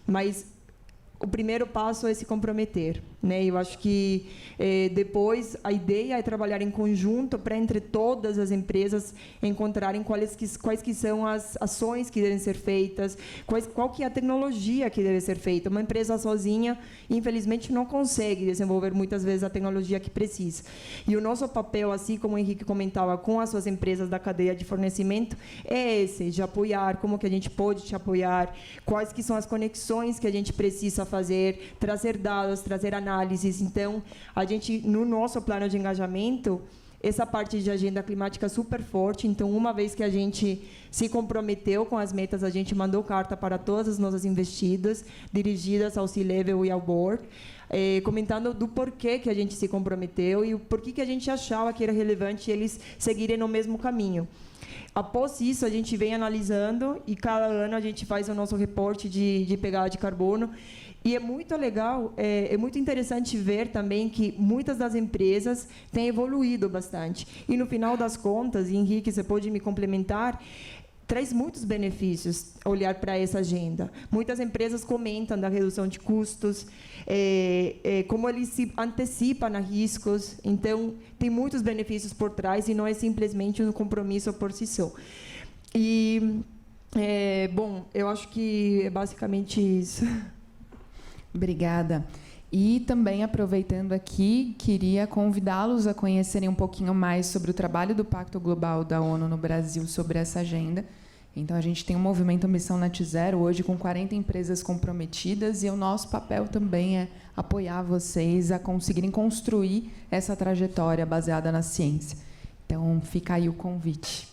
mas o primeiro passo é se comprometer, né? Eu acho que depois a ideia é trabalhar em conjunto para entre todas as empresas encontrarem quais que são as ações que devem ser feitas, qual que é a tecnologia que deve ser feita. Uma empresa sozinha, infelizmente, não consegue desenvolver muitas vezes a tecnologia que precisa. E o nosso papel, assim como o Henrique comentava, com as suas empresas da cadeia de fornecimento, é esse, de apoiar, como que a gente pode te apoiar, quais que são as conexões que a gente precisa fazer, trazer dados, trazer análises. Então, a gente, no nosso plano de engajamento, essa parte de agenda climática é super forte. Então, uma vez que a gente se comprometeu com as metas, a gente mandou carta para todas as nossas investidas, dirigidas ao C-Level e ao Board, comentando do porquê que a gente se comprometeu e o porquê que a gente achava que era relevante eles seguirem no mesmo caminho. Após isso, a gente vem analisando e cada ano a gente faz o nosso reporte de pegada de carbono. E é muito legal, é muito interessante ver também que muitas das empresas têm evoluído bastante. E, no final das contas, Henrique, você pode me complementar, traz muitos benefícios olhar para essa agenda. Muitas empresas comentam da redução de custos, como eles se antecipam a riscos. Então, tem muitos benefícios por trás e não é simplesmente um compromisso por si só. E, bom, eu acho que é basicamente isso. Obrigada. E também, aproveitando aqui, queria convidá-los a conhecerem um pouquinho mais sobre o trabalho do Pacto Global da ONU no Brasil sobre essa agenda. Então, a gente tem um movimento Ambição Net Zero hoje com 40 empresas comprometidas e o nosso papel também é apoiar vocês a conseguirem construir essa trajetória baseada na ciência. Então, fica aí o convite.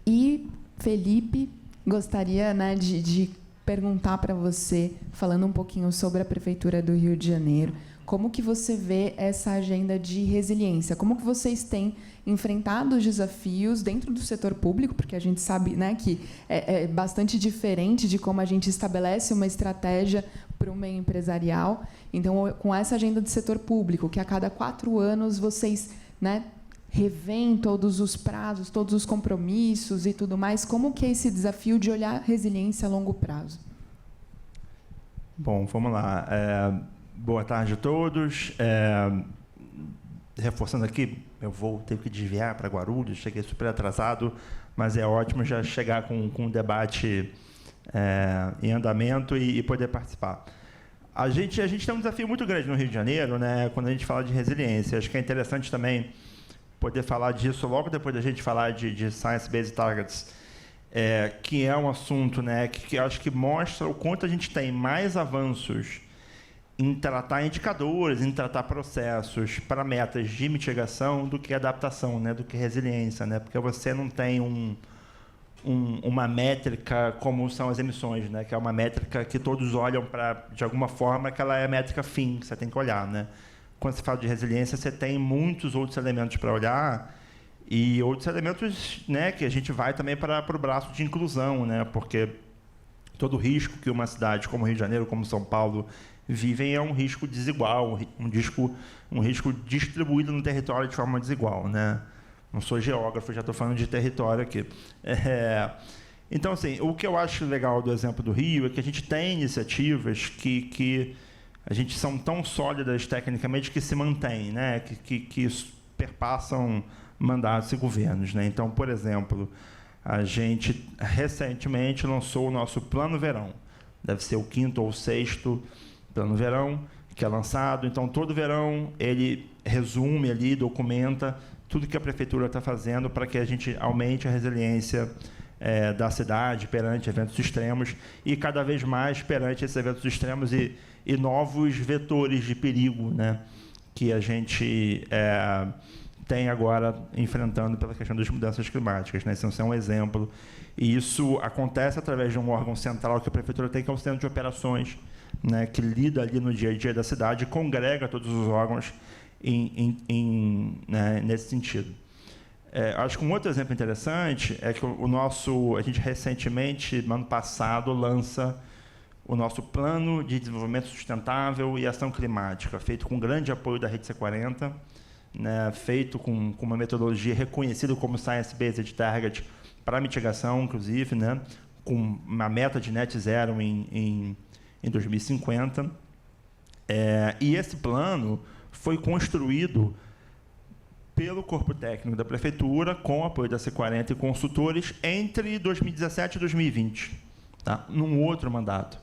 E, Felipe, gostaria, né, de perguntar para você, falando um pouquinho sobre a Prefeitura do Rio de Janeiro, como que você vê essa agenda de resiliência? Como que vocês têm enfrentado os desafios dentro do setor público? Porque a gente sabe, né, que é bastante diferente de como a gente estabelece uma estratégia para o meio empresarial. Então, com essa agenda de setor público, que a cada 4 anos vocês, né, revêem todos os prazos, todos os compromissos e tudo mais, como que é esse desafio de olhar resiliência a longo prazo? Bom, vamos lá. Boa tarde a todos. Reforçando aqui, eu vou ter que desviar para Guarulhos, cheguei super atrasado, mas é ótimo já chegar com um debate em andamento e poder participar. A gente tem um desafio muito grande no Rio de Janeiro, né, quando a gente fala de resiliência. Acho que é interessante também poder falar disso logo depois da gente falar de Science Based Targets, que é um assunto, né, que acho que mostra o quanto a gente tem mais avanços em tratar indicadores, em tratar processos para metas de mitigação do que adaptação, né, do que resiliência, né, porque você não tem uma métrica como são as emissões, né, que é uma métrica que todos olham para, de alguma forma, que ela é a métrica fim, que você tem que olhar, né. Quando se fala de resiliência, você tem muitos outros elementos para olhar e outros elementos, né, que a gente vai também para o braço de inclusão, né, porque todo risco que uma cidade como Rio de Janeiro, como São Paulo, vivem é um risco desigual, um risco distribuído no território de forma desigual, né. Não sou geógrafo, já estou falando de território aqui. Então, assim, o que eu acho legal do exemplo do Rio é que a gente tem iniciativas que a gente são tão sólidas tecnicamente que se mantêm, né? que perpassam mandatos e governos, né? Então, por exemplo, a gente recentemente lançou o nosso Plano Verão. Deve ser o 5º ou 6º Plano Verão que é lançado. Então, todo verão ele resume ali, documenta tudo que a prefeitura está fazendo para que a gente aumente a resiliência da cidade perante eventos extremos e cada vez mais perante esses eventos extremos e novos vetores de perigo, né, que a gente tem agora enfrentando pela questão das mudanças climáticas, né? Isso é um exemplo. E isso acontece através de um órgão central que a prefeitura tem, que é o Centro de Operações, né, que lida ali no dia a dia da cidade e congrega todos os órgãos né, nesse sentido. Acho que um outro exemplo interessante é que a gente recentemente, no ano passado, lança o nosso Plano de Desenvolvimento Sustentável e Ação Climática, feito com grande apoio da Rede C40, né, feito com uma metodologia reconhecida como Science Based Target para mitigação, inclusive, né, com uma meta de net zero em em 2050. E esse plano foi construído pelo corpo técnico da prefeitura, com apoio da C40 e consultores, entre 2017 e 2020, tá? Num outro mandato.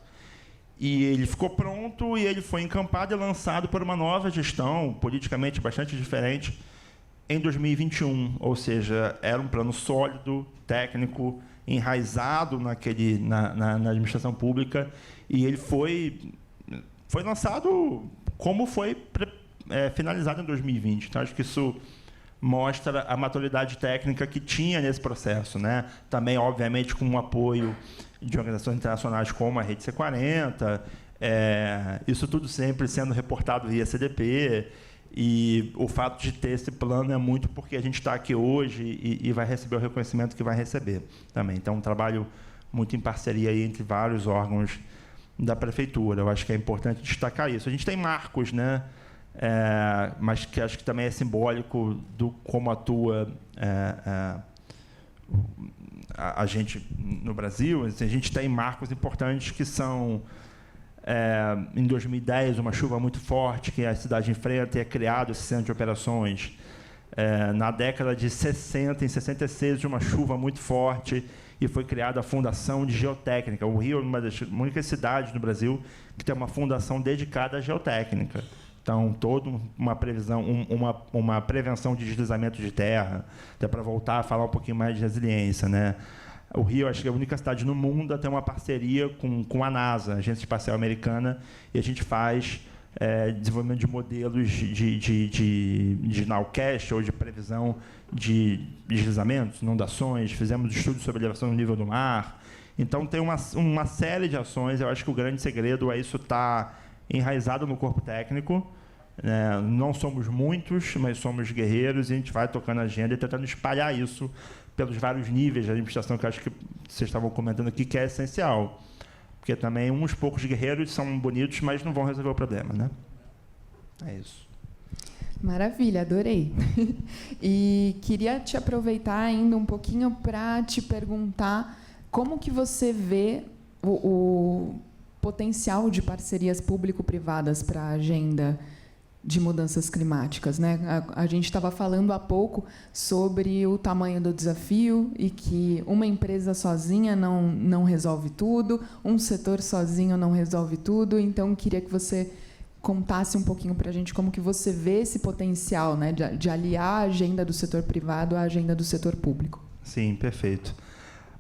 E ele ficou pronto e ele foi encampado e lançado por uma nova gestão, politicamente bastante diferente, em 2021. Ou seja, era um plano sólido, técnico, enraizado na administração pública, e ele foi lançado como foi finalizado em 2020. Então, acho que isso mostra a maturidade técnica que tinha nesse processo, né? Também, obviamente, com o apoio de organizações internacionais como a Rede C40, isso tudo sempre sendo reportado via CDP, e o fato de ter esse plano é muito porque a gente está aqui hoje e vai receber o reconhecimento que vai receber também. Então, um trabalho muito em parceria aí entre vários órgãos da prefeitura. Eu acho que é importante destacar isso. A gente tem marcos, né? Mas que acho que também é simbólico do como atua a gente no Brasil. A gente tem marcos importantes que são, em 2010, uma chuva muito forte que a cidade enfrenta e é criado esse centro de operações. Na década de 60, em 66, uma chuva muito forte e foi criada a Fundação de Geotécnica. O Rio é uma das únicas cidades no Brasil que tem uma fundação dedicada à geotécnica. Então, toda uma previsão, uma prevenção de deslizamento de terra, até para voltar a falar um pouquinho mais de resiliência, né? O Rio, acho que é a única cidade no mundo a ter uma parceria com a NASA, a Agência Espacial Americana, e a gente faz desenvolvimento de modelos de nowcast, ou de previsão de deslizamentos, inundações, fizemos estudos sobre elevação do nível do mar. Então, tem uma série de ações. Eu acho que o grande segredo é isso estar enraizado no corpo técnico. Não somos muitos, mas somos guerreiros, e a gente vai tocando a agenda e tentando espalhar isso pelos vários níveis de administração, que eu acho que vocês estavam comentando aqui, que é essencial. Porque também uns poucos guerreiros são bonitos, mas não vão resolver o problema, né? É isso. Maravilha, adorei. E queria te aproveitar ainda um pouquinho para te perguntar como que você vê o potencial de parcerias público-privadas para a agenda de mudanças climáticas, né? A gente estava falando há pouco sobre o tamanho do desafio e que uma empresa sozinha não resolve tudo, um setor sozinho não resolve tudo. Então, queria que você contasse um pouquinho para a gente como que você vê esse potencial, né, de aliar a agenda do setor privado à agenda do setor público. Sim, perfeito.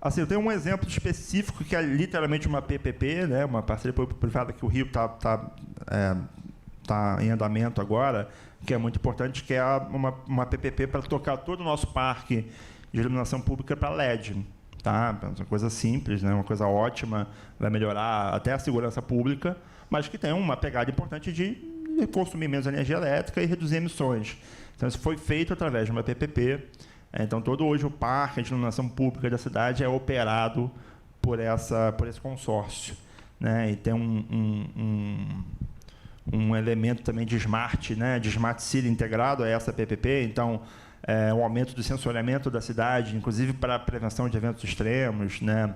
Assim, eu tenho um exemplo específico que é literalmente uma PPP, né, uma parceria público-privada que o Rio está em andamento agora, que é muito importante, que é uma PPP para tocar todo o nosso parque de iluminação pública para LED. Tá? Uma coisa simples, né? Uma coisa ótima, vai melhorar até a segurança pública, mas que tem uma pegada importante de consumir menos energia elétrica e reduzir emissões. Então, isso foi feito através de uma PPP. Então, todo hoje o parque de iluminação pública da cidade é operado por esse consórcio, né? E tem um elemento também de smart, né, de smart city integrado a essa PPP. Então, o aumento do sensoriamento da cidade, inclusive para a prevenção de eventos extremos, né,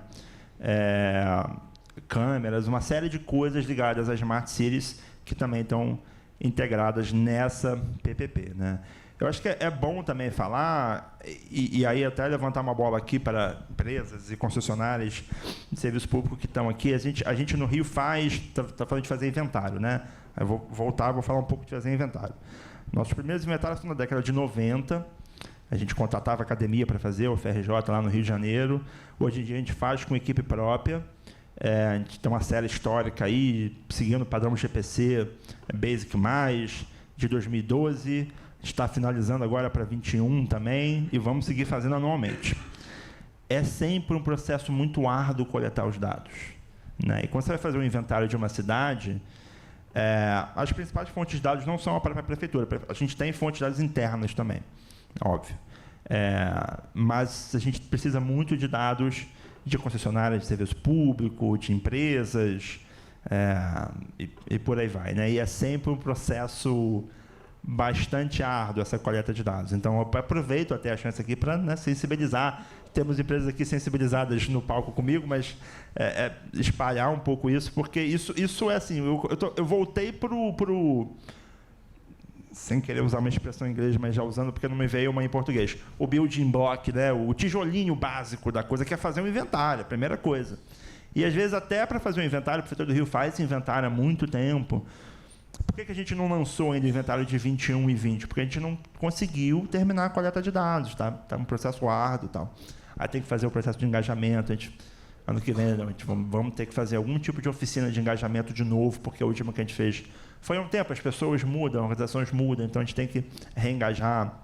câmeras, uma série de coisas ligadas às smart cities que também estão integradas nessa PPP, né. Eu acho que é bom também falar, e aí até levantar uma bola aqui para empresas e concessionárias de serviço público que estão aqui. A gente no Rio está falando de fazer inventário, né? Eu vou falar um pouco de fazer inventário. Nossos primeiros inventários foram na década de 90. A gente contratava a academia para fazer, o FRJ lá no Rio de Janeiro. Hoje em dia a gente faz com equipe própria. A gente tem uma série histórica aí, seguindo o padrão GPC Basic+, de 2012. Está finalizando agora para 21 também, e vamos seguir fazendo anualmente. É sempre um processo muito árduo coletar os dados, né? E quando você vai fazer um inventário de uma cidade, as principais fontes de dados não são a própria prefeitura. A gente tem fontes de dados internas também, óbvio. Mas a gente precisa muito de dados de concessionárias de serviço público, de empresas, e por aí vai, né? E é sempre um processo bastante árdua essa coleta de dados. Então, eu aproveito até a chance aqui para, né, sensibilizar. Temos empresas aqui sensibilizadas no palco comigo, mas espalhar um pouco isso, porque isso é assim, eu voltei para o sem querer usar uma expressão em inglês, mas já usando porque não me veio uma em português. O building block, né, o tijolinho básico da coisa, que é fazer um inventário, a primeira coisa. E, às vezes, até para fazer um inventário, o Prefeitura do Rio faz esse inventário há muito tempo. Por que a gente não lançou ainda o inventário de 21 e 20? Porque a gente não conseguiu terminar a coleta de dados, tá? Está um processo árduo e tal. Aí tem que fazer o processo de engajamento. Ano que vem, vamos ter que fazer algum tipo de oficina de engajamento de novo, porque a última que a gente fez foi há um tempo, as pessoas mudam, as organizações mudam, então a gente tem que reengajar.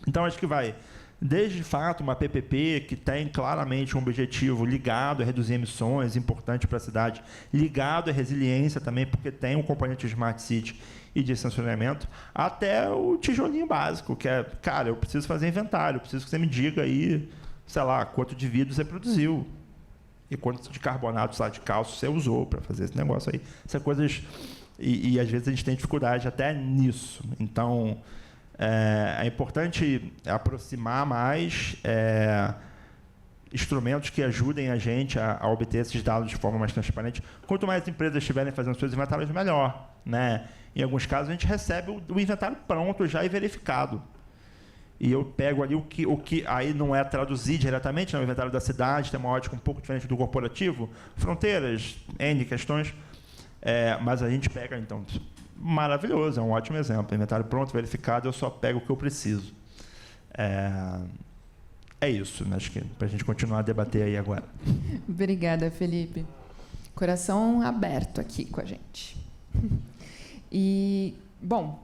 Então, acho que vai desde, de fato, uma PPP que tem claramente um objetivo ligado a reduzir emissões, importante para a cidade, ligado à resiliência também, porque tem um componente de Smart City e de sancionamento, até o tijolinho básico, que é, cara, eu preciso fazer inventário, eu preciso que você me diga aí, sei lá, quanto de vidro você produziu e quanto de carbonato de cálcio você usou para fazer esse negócio aí. Essas coisas... E, às vezes, a gente tem dificuldade até nisso. Então, é importante aproximar mais instrumentos que ajudem a gente a obter esses dados de forma mais transparente. Quanto mais empresas estiverem fazendo seus inventários, melhor, né? Em alguns casos, a gente recebe o inventário pronto já e verificado. E eu pego ali o que aí não é traduzir diretamente, no inventário da cidade, tem uma ótica um pouco diferente do corporativo, fronteiras, N questões, mas a gente pega, então, maravilhoso, é um ótimo exemplo. Inventário pronto, verificado, eu só pego o que eu preciso. É isso, acho que para a gente continuar a debater aí agora. Obrigada, Felipe. Coração aberto aqui com a gente. E, bom,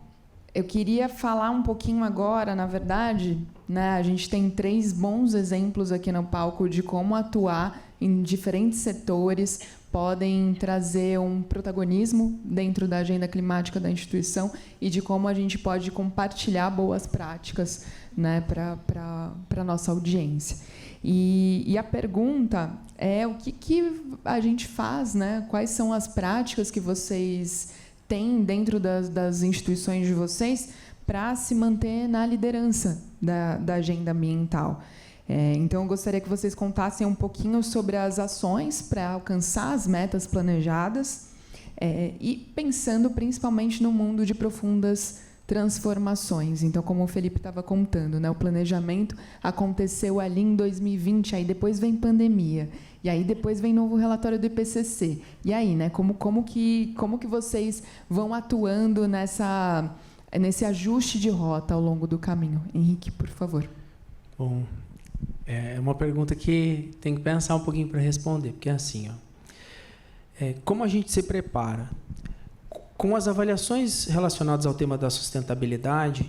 eu queria falar um pouquinho agora, na verdade, né, a gente tem 3 bons exemplos aqui no palco de como atuar em diferentes setores podem trazer um protagonismo dentro da agenda climática da instituição e de como a gente pode compartilhar boas práticas, né, para a nossa audiência. E a pergunta é o que a gente faz, né? Quais são as práticas que vocês têm dentro das instituições de vocês para se manter na liderança da agenda ambiental? Então, eu gostaria que vocês contassem um pouquinho sobre as ações para alcançar as metas planejadas e pensando principalmente no mundo de profundas transformações. Então, como o Felipe estava contando, né, o planejamento aconteceu ali em 2020, aí depois vem pandemia, e aí depois vem novo relatório do IPCC. E aí, né, como que vocês vão atuando nesse ajuste de rota ao longo do caminho? Henrique, por favor. Bom, é uma pergunta que tem que pensar um pouquinho para responder, porque é assim, como a gente se prepara? Com as avaliações relacionadas ao tema da sustentabilidade,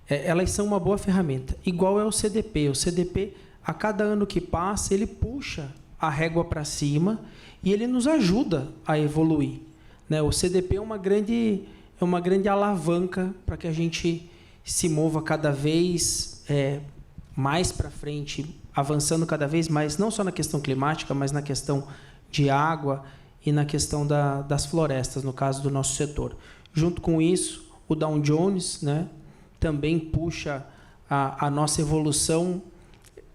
elas são uma boa ferramenta, igual é o CDP. O CDP, a cada ano que passa, ele puxa a régua para cima e ele nos ajuda a evoluir, né? O CDP é uma grande alavanca para que a gente se mova cada vez mais para frente, avançando cada vez mais, não só na questão climática, mas na questão de água e na questão das florestas, no caso do nosso setor. Junto com isso, o Dow Jones, né, também puxa a nossa evolução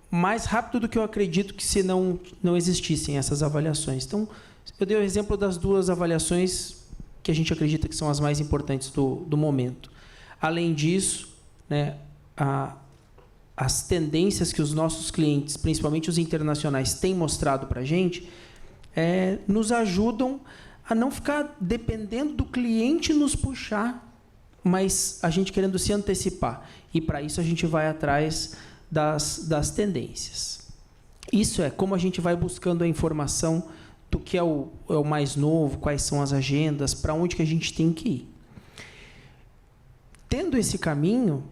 mais rápido do que eu acredito que se não existissem essas avaliações. Então, eu dei o exemplo das 2 avaliações que a gente acredita que são as mais importantes do momento. Além disso, né, as tendências que os nossos clientes, principalmente os internacionais, têm mostrado para a gente, nos ajudam a não ficar dependendo do cliente nos puxar, mas a gente querendo se antecipar. E, para isso, a gente vai atrás das tendências. Isso é como a gente vai buscando a informação do que é o mais novo, quais são as agendas, para onde que a gente tem que ir. Tendo esse caminho,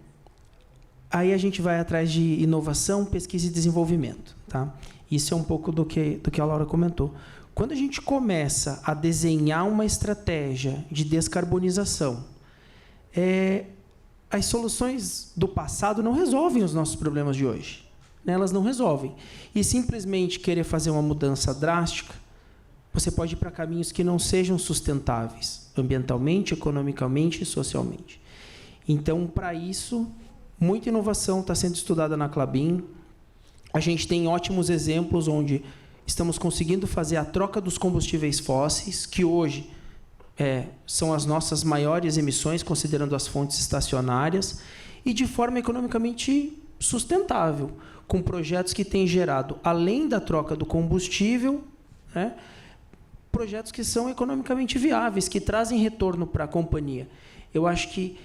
aí a gente vai atrás de inovação, pesquisa e desenvolvimento, tá? Isso é um pouco do que a Laura comentou. Quando a gente começa a desenhar uma estratégia de descarbonização, as soluções do passado não resolvem os nossos problemas de hoje, né? Elas não resolvem. E simplesmente querer fazer uma mudança drástica, você pode ir para caminhos que não sejam sustentáveis, ambientalmente, economicamente e socialmente. Então, para isso, muita inovação está sendo estudada na Klabin. A gente tem ótimos exemplos onde estamos conseguindo fazer a troca dos combustíveis fósseis, que hoje são as nossas maiores emissões, considerando as fontes estacionárias, e de forma economicamente sustentável, com projetos que têm gerado, além da troca do combustível, né, projetos que são economicamente viáveis, que trazem retorno para a companhia. Eu acho que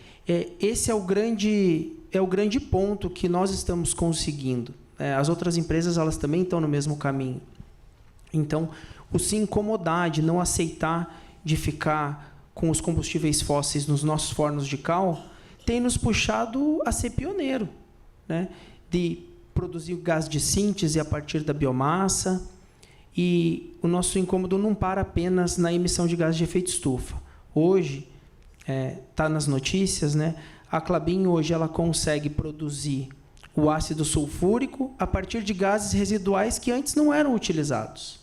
esse é o grande ponto que nós estamos conseguindo. As outras empresas, elas também estão no mesmo caminho. Então, o se incomodar de não aceitar de ficar com os combustíveis fósseis nos nossos fornos de cal tem nos puxado a ser pioneiro, né? De produzir gás de síntese a partir da biomassa. E o nosso incômodo não para apenas na emissão de gás de efeito estufa. Hoje, está nas notícias, né? A Klabin hoje ela consegue produzir o ácido sulfúrico a partir de gases residuais que antes não eram utilizados,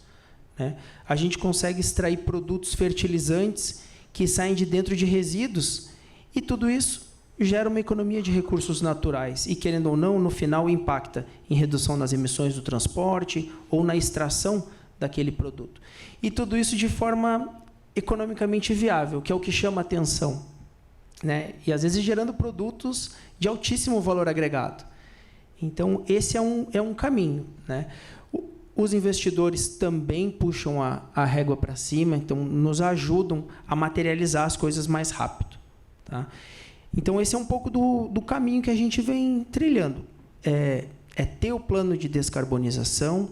né? A gente consegue extrair produtos fertilizantes que saem de dentro de resíduos e tudo isso gera uma economia de recursos naturais e, querendo ou não, no final impacta em redução nas emissões do transporte ou na extração daquele produto. E tudo isso de forma economicamente viável, que é o que chama atenção, né? E, às vezes, gerando produtos de altíssimo valor agregado. Então, esse é um caminho, né? Os investidores também puxam a régua para cima, então nos ajudam a materializar as coisas mais rápido, tá? Então, esse é um pouco do caminho que a gente vem trilhando. É ter o plano de descarbonização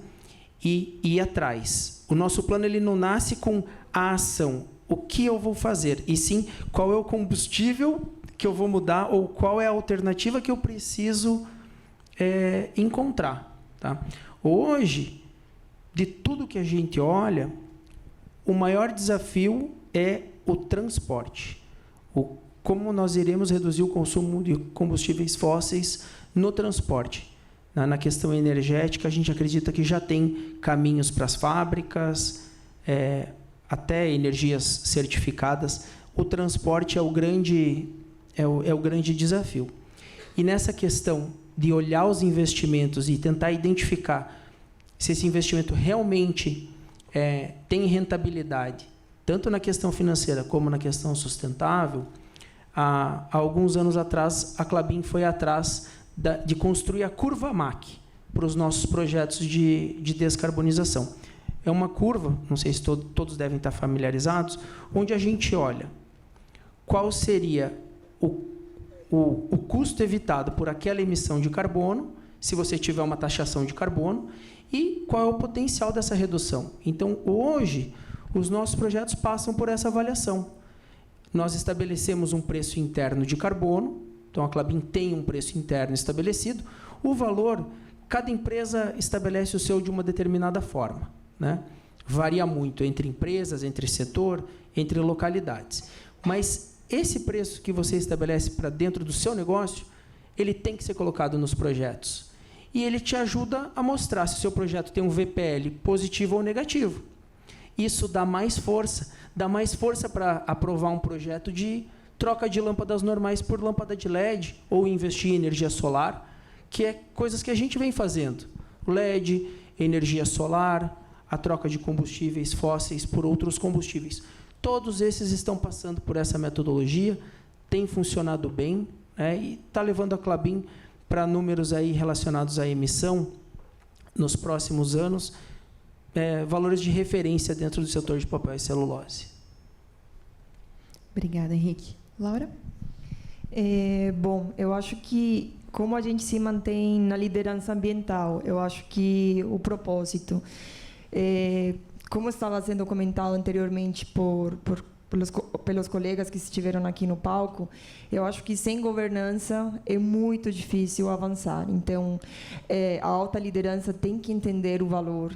e ir atrás. O nosso plano ele não nasce com a ação, o que eu vou fazer, e sim qual é o combustível que eu vou mudar ou qual é a alternativa que eu preciso encontrar, tá? Hoje, de tudo que a gente olha, o maior desafio é o transporte. Como nós iremos reduzir o consumo de combustíveis fósseis no transporte. Na questão energética, a gente acredita que já tem caminhos para as fábricas, até energias certificadas. O transporte é o grande desafio. E nessa questão de olhar os investimentos e tentar identificar se esse investimento realmente tem rentabilidade, tanto na questão financeira como na questão sustentável, há alguns anos atrás, a Klabin foi atrás de construir a curva MAC para os nossos projetos de descarbonização. É uma curva, não sei se todos devem estar familiarizados, onde a gente olha qual seria o custo evitado por aquela emissão de carbono, se você tiver uma taxação de carbono, e qual é o potencial dessa redução. Então, hoje, os nossos projetos passam por essa avaliação. Nós estabelecemos um preço interno de carbono, então a Klabin tem um preço interno estabelecido. O valor, cada empresa estabelece o seu de uma determinada forma, né? Varia muito entre empresas, entre setor, entre localidades. Mas esse preço que você estabelece para dentro do seu negócio, ele tem que ser colocado nos projetos. E ele te ajuda a mostrar se o seu projeto tem um VPL positivo ou negativo. Isso dá mais força para aprovar um projeto de troca de lâmpadas normais por lâmpada de LED ou investir em energia solar, que é coisas que a gente vem fazendo. LED, energia solar, a troca de combustíveis fósseis por outros combustíveis. Todos esses estão passando por essa metodologia, tem funcionado bem, e está levando a Klabin para números aí relacionados à emissão nos próximos anos, valores de referência dentro do setor de papel e celulose. Obrigada, Henrique. Laura? Bom, eu acho que, como a gente se mantém na liderança ambiental, eu acho que o propósito, como estava sendo comentado anteriormente pelos colegas que estiveram aqui no palco, eu acho que sem governança é muito difícil avançar. Então, a alta liderança tem que entender o valor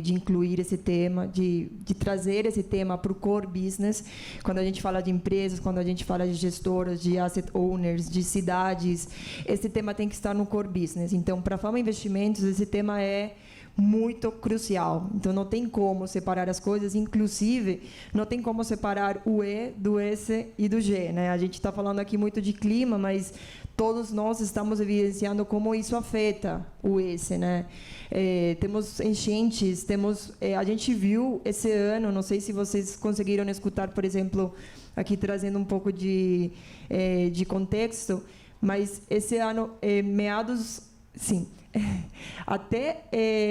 de incluir esse tema, de trazer esse tema para o core business. Quando a gente fala de empresas, quando a gente fala de gestoras, de asset owners, de cidades, esse tema tem que estar no core business. Então, para a Fama Investimentos, esse tema é muito crucial. Então, não tem como separar as coisas, inclusive, não tem como separar o E do S e do G, né? A gente está falando aqui muito de clima, mas todos nós estamos evidenciando como isso afeta o S, né? Temos enchentes, a gente viu esse ano, não sei se vocês conseguiram escutar, por exemplo, aqui trazendo um pouco de contexto, mas esse ano, até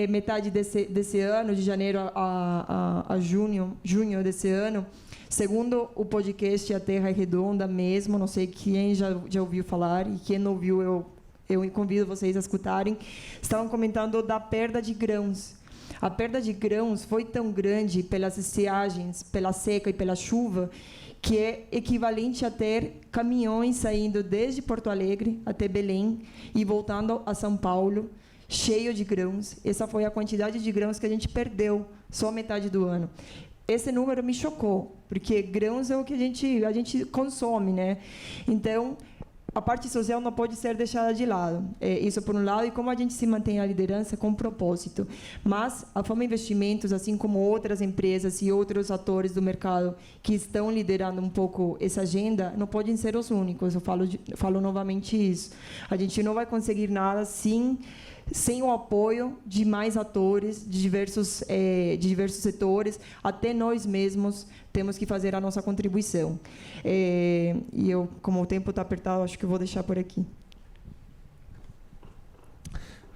metade desse ano, de janeiro a junho desse ano, segundo o podcast A Terra é Redonda mesmo, não sei quem já ouviu falar, e quem não ouviu, eu convido vocês a escutarem, estavam comentando da perda de grãos. A perda de grãos foi tão grande pelas estiagens, pela seca e pela chuva, que é equivalente a ter caminhões saindo desde Porto Alegre até Belém e voltando a São Paulo, cheio de grãos. Essa foi a quantidade de grãos que a gente perdeu só metade do ano. Esse número me chocou, porque grãos é o que a gente consome, né? Então, a parte social não pode ser deixada de lado. Isso por um lado, e como a gente se mantém a liderança com propósito. Mas a Fama Investimentos, assim como outras empresas e outros atores do mercado que estão liderando um pouco essa agenda, não podem ser os únicos. Eu falo novamente isso. A gente não vai conseguir nada sem o apoio de mais atores, de diversos setores, até nós mesmos temos que fazer a nossa contribuição. E eu, como o tempo está apertado, acho que eu vou deixar por aqui.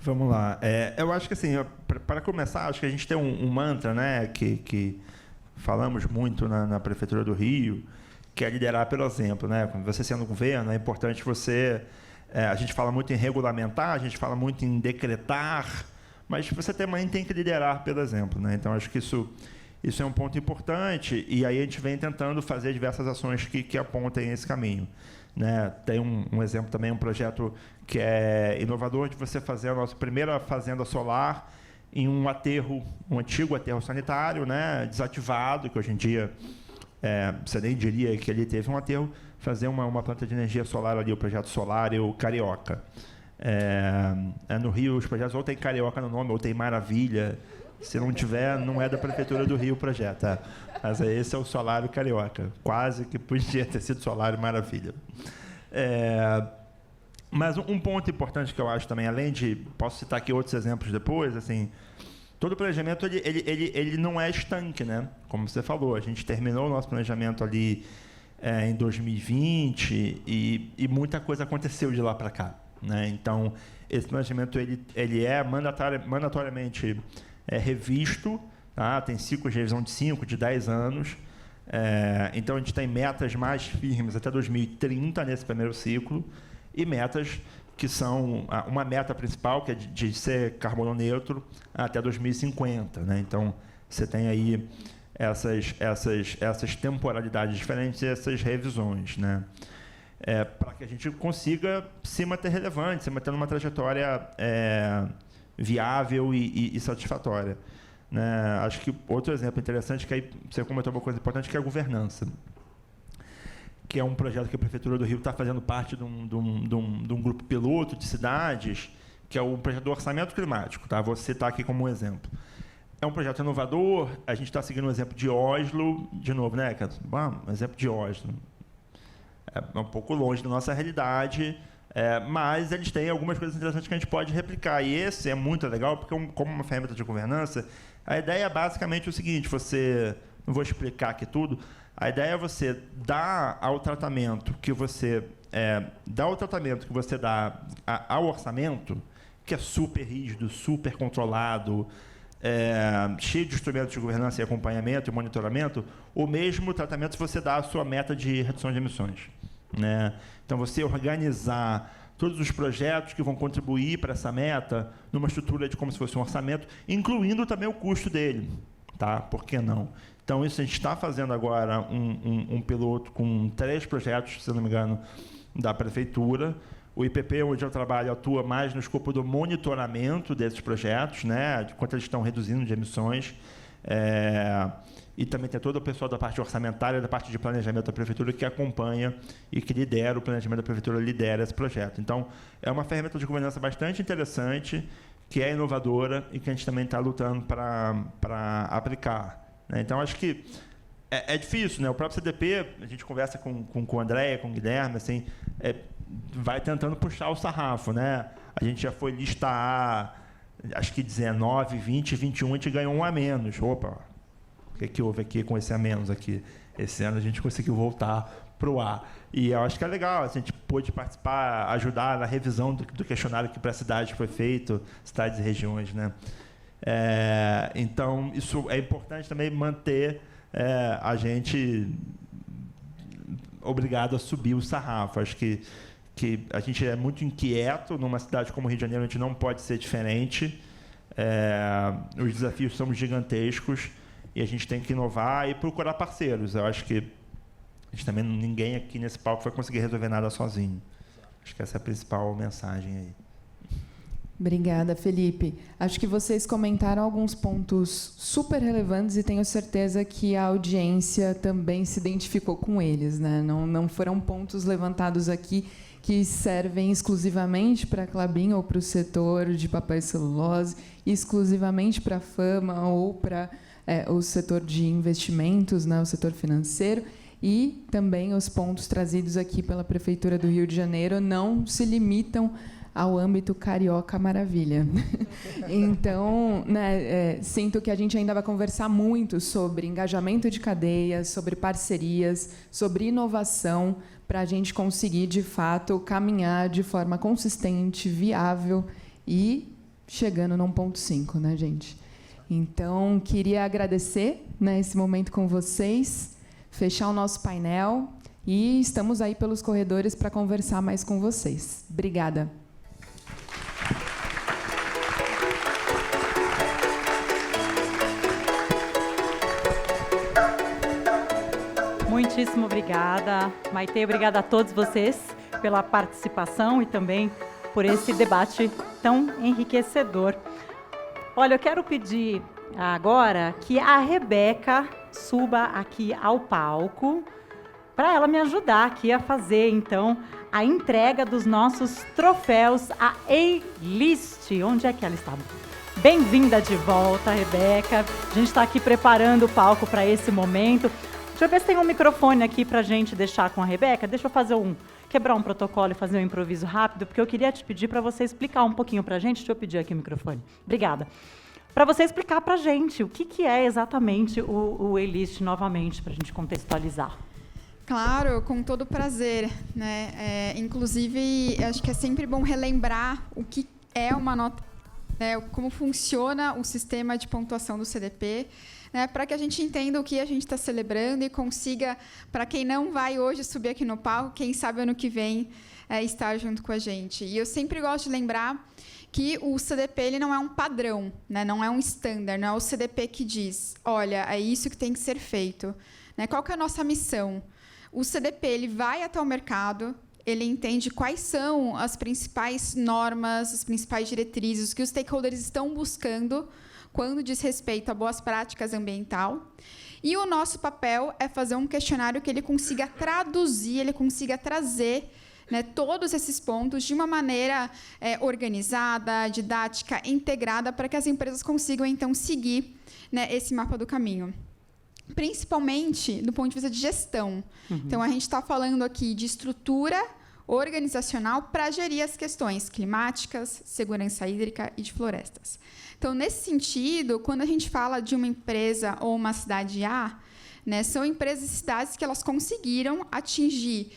Vamos lá. Eu acho que, assim, para começar, acho que a gente tem um mantra, né, que falamos muito na Prefeitura do Rio, que é liderar pelo exemplo, né? Quando você sendo governo, é importante você... a gente fala muito em regulamentar, a gente fala muito em decretar, mas você também tem que liderar pelo exemplo, né? Então, acho que isso é um ponto importante, e aí a gente vem tentando fazer diversas ações que apontem esse caminho, né? Tem um exemplo também, um projeto que é inovador, de você fazer a nossa primeira fazenda solar em um antigo aterro sanitário, né? Desativado, que hoje em dia você nem diria que ele teve um aterro, fazer uma planta de energia solar ali, o projeto Solário Carioca. No Rio, os projetos ou tem Carioca no nome, ou tem Maravilha. Se não tiver, não é da Prefeitura do Rio o projeto. Mas esse é o Solário Carioca. Quase que podia ter sido Solário Maravilha. Mas um ponto importante que eu acho também, além de... Posso citar aqui outros exemplos depois, assim... Todo planejamento ele não é estanque, né? Como você falou, a gente terminou o nosso planejamento ali em 2020 e muita coisa aconteceu de lá para cá, né? Então, esse planejamento ele é mandatoriamente revisto, tá? Tem ciclos de revisão de 5, de 10 anos. Então, a gente tem metas mais firmes até 2030 nesse primeiro ciclo e metas que são uma meta principal, que é de ser carbono neutro até 2050, né? Então, você tem aí essas temporalidades diferentes e essas revisões, né? Para que a gente consiga se manter relevante, se manter numa trajetória viável e satisfatória, né? Acho que outro exemplo interessante, que aí você comentou uma coisa importante, que é a governança, que é um projeto que a Prefeitura do Rio está fazendo parte de um grupo piloto de cidades, que é o projeto do orçamento climático. Tá? Vou citar aqui como um exemplo. É um projeto inovador, a gente está seguindo um exemplo de Oslo, de novo, né, Cato? Um exemplo de Oslo. É um pouco longe da nossa realidade, mas eles têm algumas coisas interessantes que a gente pode replicar. E esse é muito legal, porque como uma ferramenta de governança, a ideia é basicamente o seguinte, não vou explicar aqui tudo, a ideia é você dar ao tratamento que você dá ao orçamento, que é super rígido, super controlado, cheio de instrumentos de governança e acompanhamento e monitoramento, o mesmo tratamento se você dá a sua meta de redução de emissões, né? Então, você organizar todos os projetos que vão contribuir para essa meta numa estrutura de como se fosse um orçamento, incluindo também o custo dele. Tá? Por que não? Então, isso a gente está fazendo agora um piloto com 3 projetos, se não me engano, da Prefeitura. O IPP, onde eu trabalho, atua mais no escopo do monitoramento desses projetos, né? De quanto eles estão reduzindo de emissões. E também tem todo o pessoal da parte orçamentária, da parte de planejamento da Prefeitura, que acompanha e que lidera o planejamento da Prefeitura, lidera esse projeto. Então, é uma ferramenta de governança bastante interessante, que é inovadora e que a gente também está lutando para aplicar, né? Então, acho que é difícil, né? O próprio CDP, a gente conversa com o André, com o Guilherme, assim, vai tentando puxar o sarrafo, né? A gente já foi lista A, acho que 19, 20, 21, a gente ganhou um a menos. Opa, o que houve aqui com esse a menos aqui? Esse ano a gente conseguiu voltar para o A. E eu acho que é legal, a gente pôde participar, ajudar na revisão do questionário que para a cidade foi feito, cidades e regiões, né? Então, isso é importante também manter a gente obrigado a subir o sarrafo. Acho que a gente é muito inquieto, numa cidade como o Rio de Janeiro a gente não pode ser diferente. Os desafios são gigantescos e a gente tem que inovar e procurar parceiros. Eu acho que ninguém aqui nesse palco vai conseguir resolver nada sozinho. Acho que essa é a principal mensagem aí. Obrigada, Felipe. Acho que vocês comentaram alguns pontos super relevantes e tenho certeza que a audiência também se identificou com eles, né? Não foram pontos levantados aqui que servem exclusivamente para a Klabin ou para o setor de papel e celulose, exclusivamente para a Fama ou para o setor de investimentos, né, o setor financeiro. E também os pontos trazidos aqui pela Prefeitura do Rio de Janeiro não se limitam ao âmbito carioca maravilha. Então, né, sinto que a gente ainda vai conversar muito sobre engajamento de cadeias, sobre parcerias, sobre inovação, para a gente conseguir, de fato, caminhar de forma consistente, viável e chegando num ponto 5, né, gente? Então, queria agradecer, né, esse momento com vocês, fechar o nosso painel e estamos aí pelos corredores para conversar mais com vocês. Obrigada. Muitíssimo obrigada, Maite. Obrigada a todos vocês pela participação e também por esse debate tão enriquecedor. Olha, eu quero pedir agora que a Rebeca suba aqui ao palco para ela me ajudar aqui a fazer, então, a entrega dos nossos troféus à A-List. Onde é que ela está? Bem-vinda de volta, Rebeca. A gente está aqui preparando o palco para esse momento. Deixa eu ver se tem um microfone aqui para a gente deixar com a Rebeca. Deixa eu fazer quebrar um protocolo e fazer um improviso rápido, porque eu queria te pedir para você explicar um pouquinho para a gente. Deixa eu pedir aqui o microfone. Obrigada. Para você explicar para a gente o que é exatamente o A-List novamente, para a gente contextualizar. Claro, com todo prazer, né? Inclusive, acho que é sempre bom relembrar o que é uma nota, né? Como funciona o sistema de pontuação do CDP, né? Para que a gente entenda o que a gente está celebrando e consiga, para quem não vai hoje subir aqui no palco, quem sabe ano que vem estar junto com a gente. E eu sempre gosto de lembrar que o CDP ele não é um padrão, né? Não é um standard, não é o CDP que diz, olha, é isso que tem que ser feito, né? Qual que é a nossa missão? O CDP ele vai até o mercado, ele entende quais são as principais normas, as principais diretrizes que os stakeholders estão buscando quando diz respeito a boas práticas ambiental. E o nosso papel é fazer um questionário que ele consiga traduzir, ele consiga trazer, né, todos esses pontos de uma maneira organizada, didática, integrada, para que as empresas consigam, então, seguir, né, esse mapa do caminho. Principalmente do ponto de vista de gestão. Então, a gente está falando aqui de estrutura organizacional para gerir as questões climáticas, segurança hídrica e de florestas. Então, nesse sentido, quando a gente fala de uma empresa ou uma cidade A, né, são empresas e cidades que elas conseguiram atingir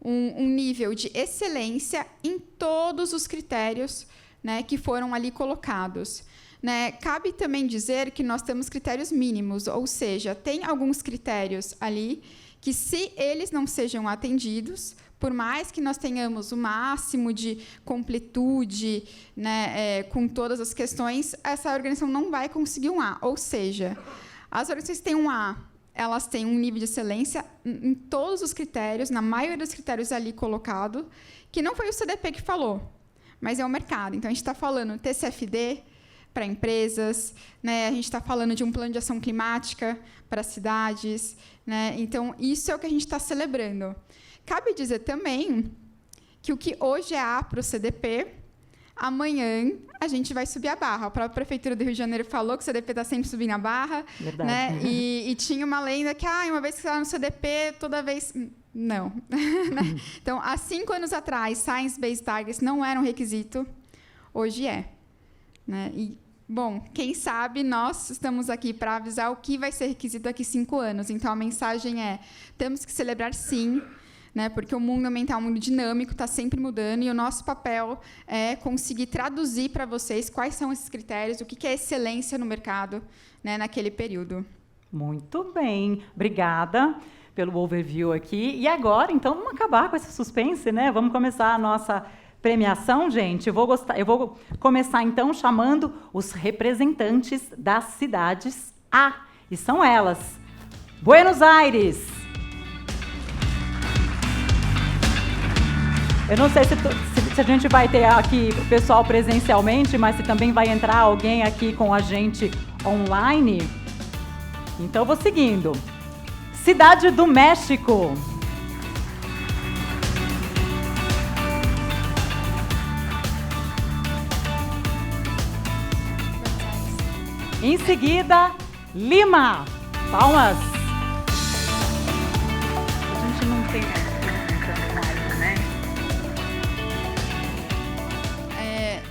um nível de excelência em todos os critérios, né, que foram ali colocados. Né? Cabe também dizer que nós temos critérios mínimos, ou seja, tem alguns critérios ali que, se eles não sejam atendidos, por mais que nós tenhamos o máximo de completude, né, com todas as questões, essa organização não vai conseguir um A. Ou seja, as organizações que têm um A, elas têm um nível de excelência em todos os critérios, na maioria dos critérios ali colocado, que não foi o CDP que falou, mas é o mercado. Então, a gente está falando TCFD para empresas, né? A gente está falando de um plano de ação climática para cidades, né? Então, isso é o que a gente está celebrando. Cabe dizer também que o que hoje é A para o CDP, Amanhã a gente vai subir a barra. A própria Prefeitura do Rio de Janeiro falou que o CDP está sempre subindo a barra. Verdade. Né? E tinha uma lenda que, uma vez que você está no CDP, toda vez... Não. Então, há 5 anos atrás, Science-Based Targets não era um requisito. Hoje é. Né? E, bom, quem sabe nós estamos aqui para avisar o que vai ser requisito daqui 5 anos. Então, a mensagem é, temos que celebrar sim, né, porque o mundo mental é um mundo dinâmico, está sempre mudando, e o nosso papel é conseguir traduzir para vocês quais são esses critérios, o que é excelência no mercado, né, naquele período. Muito bem, obrigada pelo overview aqui. E agora, então, vamos acabar com esse suspense, né? Vamos começar a nossa premiação, gente. Eu vou começar, então, chamando os representantes das cidades A, e são elas: Buenos Aires. Eu não sei se a gente vai ter aqui o pessoal presencialmente, mas se também vai entrar alguém aqui com a gente online. Então, vou seguindo. Cidade do México. Em seguida, Lima. Palmas. A gente não tem né?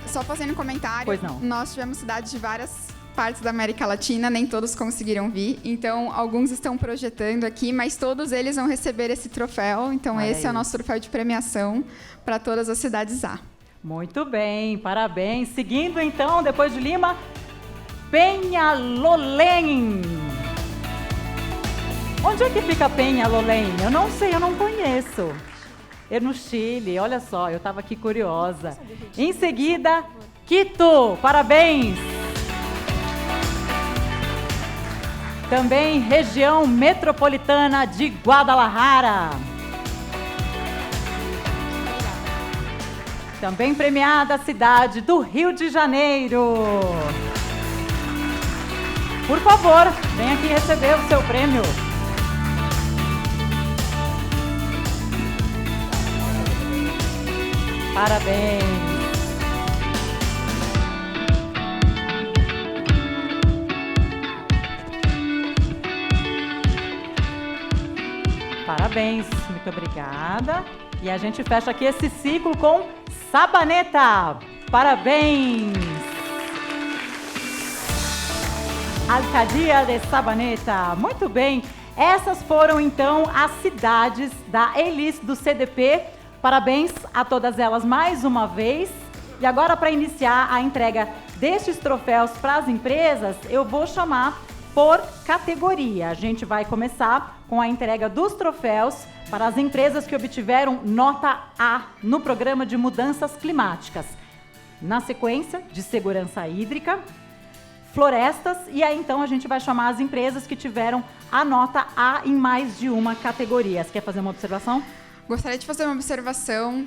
Só fazendo um comentário. Pois não. Nós tivemos cidades de várias partes da América Latina, nem todos conseguiram vir. Então, alguns estão projetando aqui, mas todos eles vão receber esse troféu. Então, esse é o nosso troféu de premiação para todas as cidades A. Muito bem, parabéns. Seguindo, então, depois de Lima, Peñalolén. Onde é que fica Peñalolén? Eu não sei, eu não conheço. É no Chile, olha só, eu estava aqui curiosa. Em seguida, Quito, parabéns. Também região metropolitana de Guadalajara. Também premiada a cidade do Rio de Janeiro. Por favor, vem aqui receber o seu prêmio. Parabéns. Parabéns, muito obrigada. E a gente fecha aqui esse ciclo com Sabaneta. Parabéns. Alcadia de Sabaneta. Muito bem. Essas foram, então, as cidades da A-List do CDP. Parabéns a todas elas mais uma vez. E agora, para iniciar a entrega destes troféus para as empresas, eu vou chamar por categoria. A gente vai começar com a entrega dos troféus para as empresas que obtiveram nota A no programa de mudanças climáticas. Na sequência, de segurança hídrica, florestas, e aí então a gente vai chamar as empresas que tiveram a nota A em mais de uma categoria. Você quer fazer uma observação? Gostaria de fazer uma observação.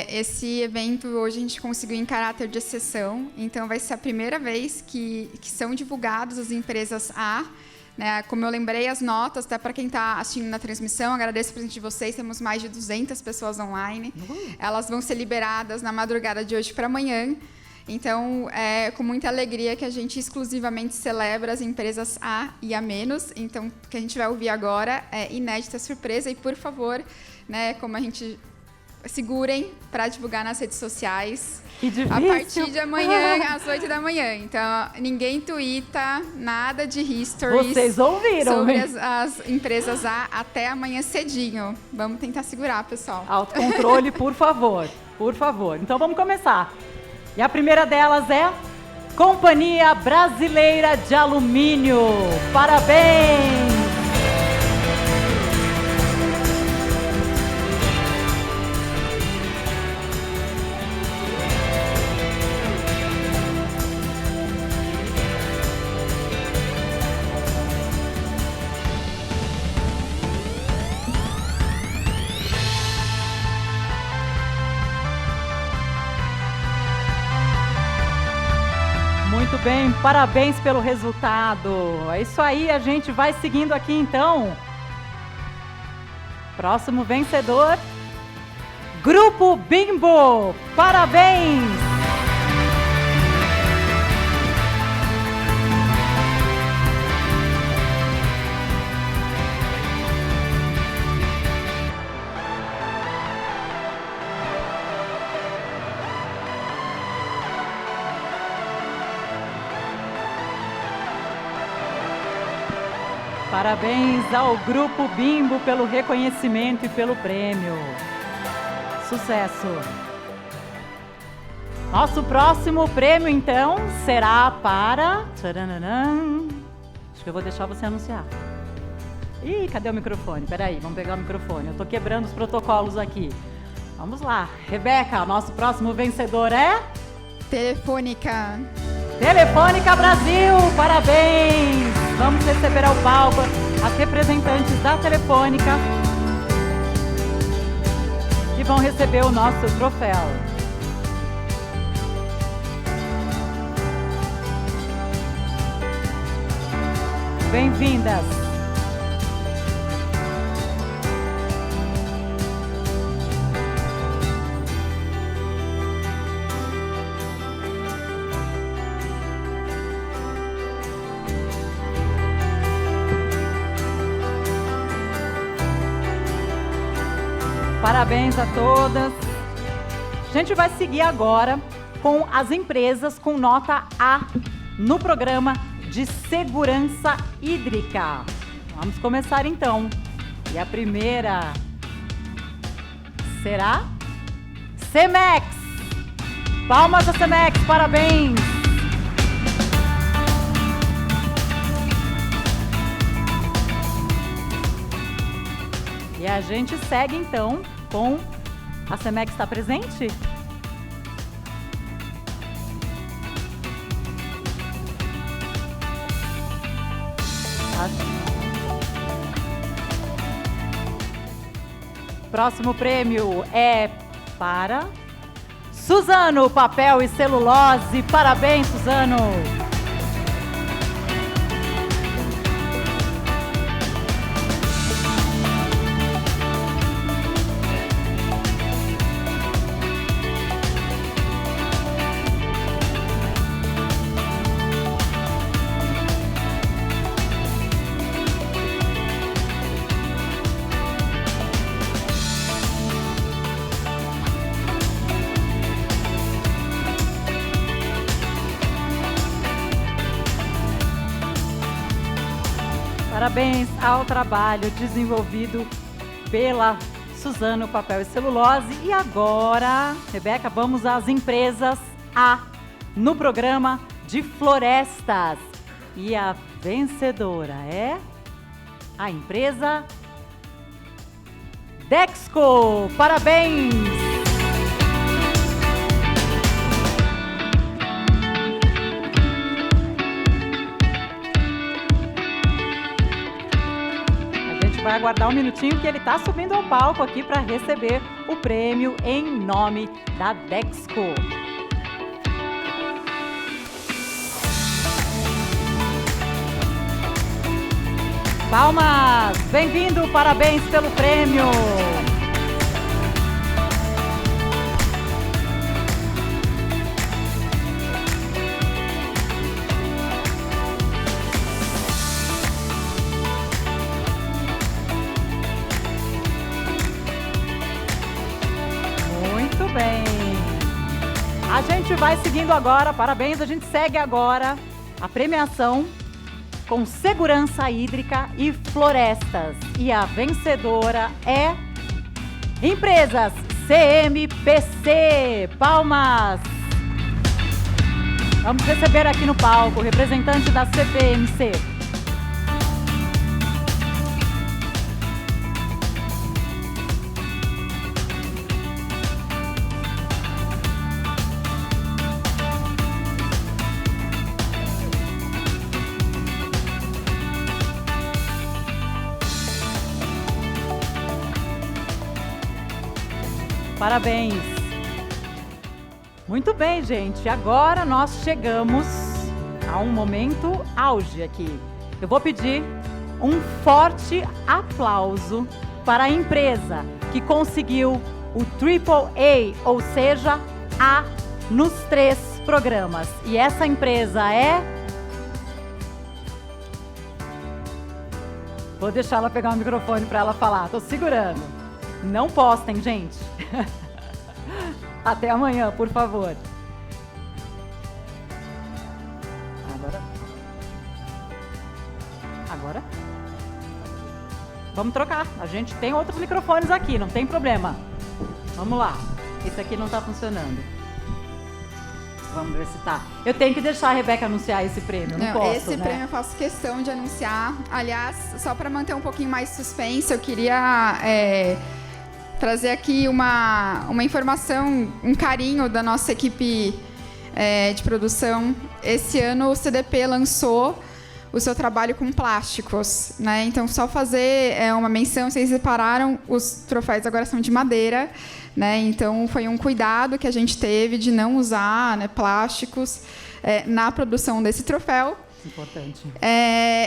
Esse evento hoje a gente conseguiu em caráter de exceção, então vai ser a primeira vez que são divulgadas as empresas A. Né? Como eu lembrei, as notas, até para quem está assistindo na transmissão, agradeço o presente de vocês, temos mais de 200 pessoas online. Elas vão ser liberadas na madrugada de hoje para amanhã. Então, é com muita alegria que a gente exclusivamente celebra as empresas A e A-. Então, o que a gente vai ouvir agora é inédita surpresa. E, por favor, né, como a gente... segurem para divulgar nas redes sociais. Que difícil. A partir de amanhã, às 8 da manhã. Então, ninguém tuita nada de histories. Vocês ouviram, sobre hein? as empresas A até amanhã cedinho. Vamos tentar segurar, pessoal. Autocontrole, por favor. Por favor. Então, vamos começar. E a primeira delas é Companhia Brasileira de Alumínio. Parabéns! Muito bem, parabéns pelo resultado. É isso aí, a gente vai seguindo aqui então. Próximo vencedor, Grupo Bimbo. Parabéns! Parabéns ao Grupo Bimbo pelo reconhecimento e pelo prêmio. Sucesso! Nosso próximo prêmio, então, será para... Tcharanã. Acho que eu vou deixar você anunciar. Ih, cadê o microfone? Peraí, vamos pegar o microfone. Eu tô quebrando os protocolos aqui. Vamos lá. Rebeca, nosso próximo vencedor é... Telefônica. Telefônica Brasil, parabéns! Vamos receber ao palco as representantes da Telefônica que vão receber o nosso troféu. Bem-vindas! Parabéns a todas. A gente vai seguir agora com as empresas com nota A no programa de segurança hídrica. Vamos começar então. E a primeira será Cemex. Palmas a Cemex, parabéns. E a gente segue então com... A Cemex está presente? Próximo prêmio é para Suzano, papel e celulose. Parabéns, Suzano! Parabéns ao trabalho desenvolvido pela Suzano Papel e Celulose. E agora, Rebeca, vamos às empresas A no programa de florestas. E a vencedora é a empresa Dexco. Parabéns! Vai aguardar um minutinho que ele está subindo ao palco aqui para receber o prêmio em nome da Dexco. Palmas! Bem-vindo, parabéns pelo prêmio! A gente vai seguindo agora, parabéns, a gente segue agora a premiação com segurança hídrica e florestas. E a vencedora é Empresas CMPC. Palmas! Vamos receber aqui no palco o representante da CPMC. Parabéns! Muito bem, gente. Agora nós chegamos a um momento auge aqui. Eu vou pedir um forte aplauso para a empresa que conseguiu o AAA, ou seja, A nos 3 programas. E essa empresa é... Vou deixar ela pegar o microfone para ela falar. Tô segurando. Não postem, gente. Até amanhã, por favor. Agora? Vamos trocar. A gente tem outros microfones aqui, não tem problema. Vamos lá. Esse aqui não está funcionando. Vamos ver se tá. Eu tenho que deixar a Rebeca anunciar esse prêmio, não posso, esse né? prêmio eu faço questão de anunciar. Aliás, só para manter um pouquinho mais suspense, eu queria trazer aqui uma informação, um carinho da nossa equipe de produção. Esse ano o CDP lançou o seu trabalho com plásticos, né? Então, só fazer uma menção, vocês repararam, os troféus agora são de madeira, né? Então, foi um cuidado que a gente teve de não usar, né, plásticos na produção desse troféu. Importante.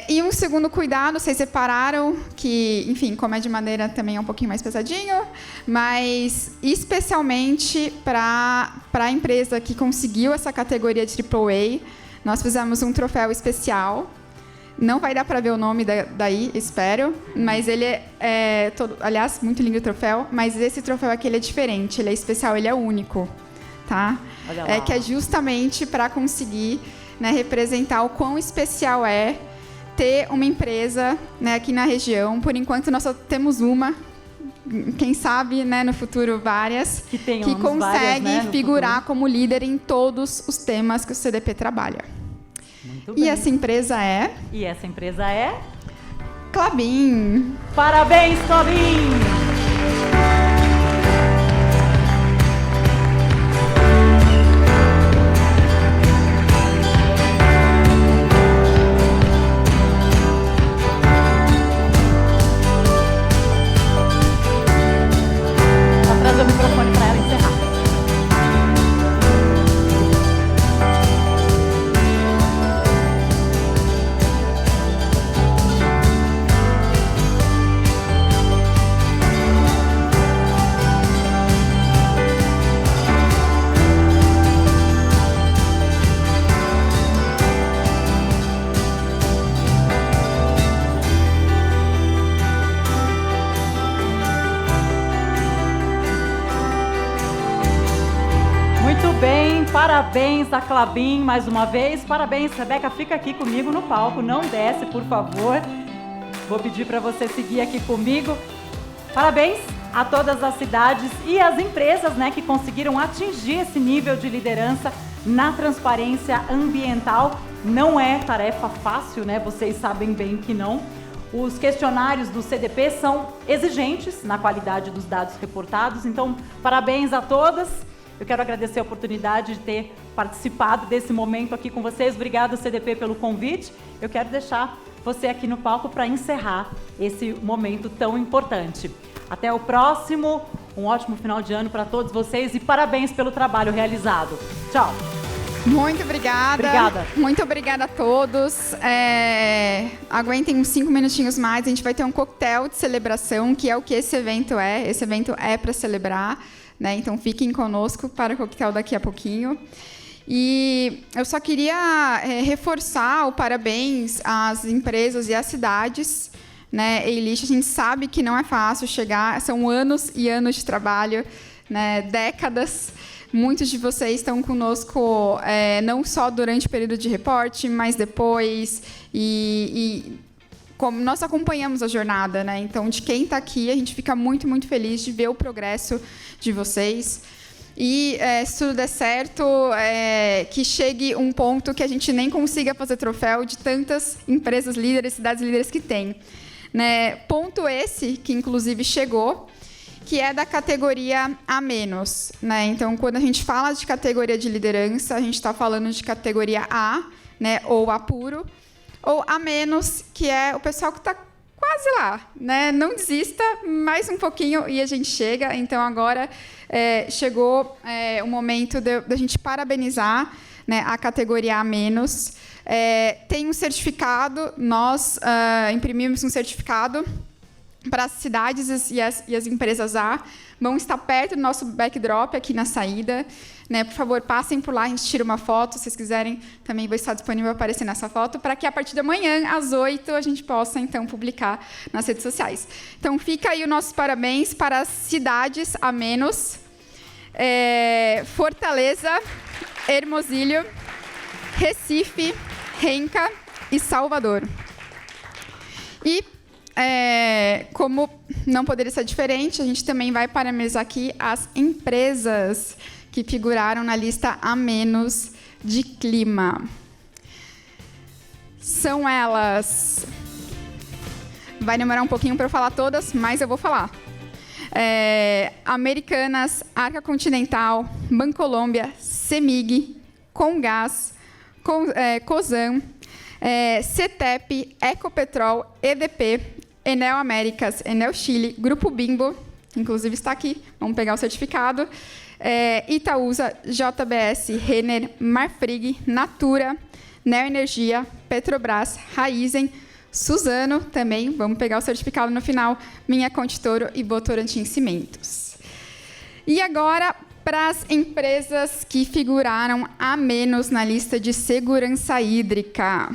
E um segundo cuidado, vocês repararam que, enfim, como é de madeira também é um pouquinho mais pesadinho, mas especialmente para a empresa que conseguiu essa categoria de AAA, nós fizemos um troféu especial. Não vai dar para ver o nome daí, espero, mas ele aliás, muito lindo o troféu, mas esse troféu aqui ele é diferente, ele é especial, ele é único, tá? Olha lá. Que é justamente para conseguir, né, representar o quão especial é ter uma empresa, né, aqui na região. Por enquanto nós só temos uma, quem sabe, né, no futuro várias, que consegue várias, né, figurar como líder em todos os temas que o CDP trabalha. Muito E bem. essa empresa é? E essa empresa é? Klabin. Parabéns, Klabin! Vou trazer o microfone para ela encerrar. Muito bem, parabéns a Klabin mais uma vez. Parabéns, Rebeca, fica aqui comigo no palco, não desce, por favor. Vou pedir para você seguir aqui comigo. Parabéns a todas as cidades e as empresas, né, que conseguiram atingir esse nível de liderança na transparência ambiental. Não é tarefa fácil, né? Vocês sabem bem que não. Os questionários do CDP são exigentes na qualidade dos dados reportados, então parabéns a todas. Eu quero agradecer a oportunidade de ter participado desse momento aqui com vocês. Obrigada, CDP, pelo convite. Eu quero deixar você aqui no palco para encerrar esse momento tão importante. Até o próximo, um ótimo final de ano para todos vocês e parabéns pelo trabalho realizado. Tchau. Muito obrigada. Obrigada. Muito obrigada a todos. Aguentem uns 5 minutinhos mais. A gente vai ter um coquetel de celebração, que é o que esse evento é. Esse evento é para celebrar, né? Então fiquem conosco para o coquetel daqui a pouquinho. E eu só queria reforçar o parabéns às empresas e às cidades, né? Eilish, a gente sabe que não é fácil chegar, são anos e anos de trabalho, né? Décadas. Muitos de vocês estão conosco não só durante o período de reporte, mas depois. Como nós acompanhamos a jornada, né? Então, de quem está aqui, a gente fica muito, muito feliz de ver o progresso de vocês. E, se tudo der certo, que chegue um ponto que a gente nem consiga fazer troféu de tantas empresas líderes, cidades líderes que tem. Né? Ponto esse, que inclusive chegou, que é da categoria A-. Né? Então, quando a gente fala de categoria de liderança, a gente está falando de categoria A, né? Ou A puro, ou A-, que é o pessoal que está quase lá. Né? Não desista, mais um pouquinho e a gente chega. Então, agora chegou o momento da gente parabenizar, né, a categoria A-. Tem um certificado, nós imprimimos um certificado para as cidades e as empresas A, vão estar perto do nosso backdrop aqui na saída. Né? Por favor, passem por lá, a gente tira uma foto. Se vocês quiserem, também vai estar disponível aparecer nessa foto, para que a partir de amanhã, às 8, a gente possa, então, publicar nas redes sociais. Então, fica aí o nosso parabéns para as cidades A-, Fortaleza, Hermosílio, Recife, Renca e Salvador. E como não poderia ser diferente, a gente também vai parabenizar aqui as empresas que figuraram na lista A- de clima. São elas... Vai demorar um pouquinho para eu falar todas, mas eu vou falar. Americanas, Arca Continental, Bancolombia, Semig, Comgás, Cosan, CETEP, Ecopetrol, EDP, Enel Américas, Enel Chile, Grupo Bimbo, inclusive está aqui, vamos pegar o certificado, Itaúsa, JBS, Renner, Marfrig, Natura, Neoenergia, Petrobras, Raizen, Suzano, também, vamos pegar o certificado no final, Minha Contitoro e Votorantim Cimentos. E agora, para as empresas que figuraram A- na lista de segurança hídrica.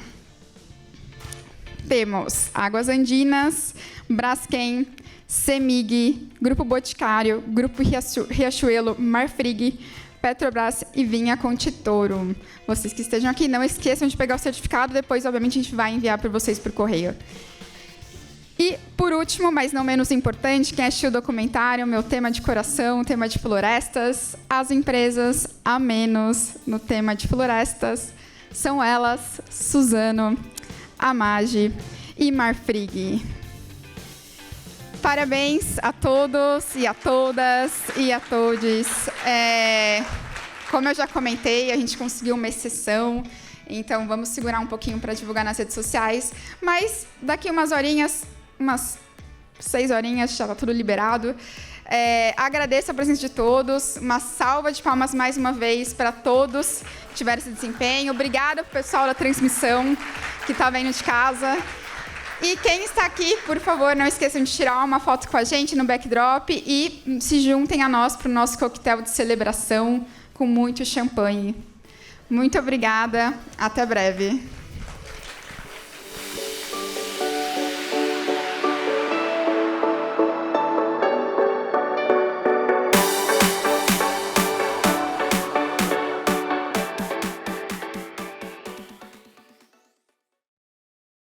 Temos Águas Andinas, Braskem, Semig, Grupo Boticário, Grupo Riachuelo, Marfrig, Petrobras e Vinha Contitoro. Vocês que estejam aqui, não esqueçam de pegar o certificado, depois, obviamente, a gente vai enviar para vocês por correio. E, por último, mas não menos importante, quem assistiu o documentário, meu tema de coração, tema de florestas, as empresas A- no tema de florestas, são elas, Suzano, Amage e Marfrig. Parabéns a todos e a todas e a todes. Como eu já comentei, a gente conseguiu uma exceção, então vamos segurar um pouquinho para divulgar nas redes sociais, mas daqui umas horinhas, umas 6 horinhas, já está tudo liberado. Agradeço a presença de todos, uma salva de palmas mais uma vez para todos que tiveram esse desempenho. Obrigada para o pessoal da transmissão que está vindo de casa. E quem está aqui, por favor, não esqueçam de tirar uma foto com a gente no backdrop e se juntem a nós para o nosso coquetel de celebração com muito champanhe. Muito obrigada, até breve.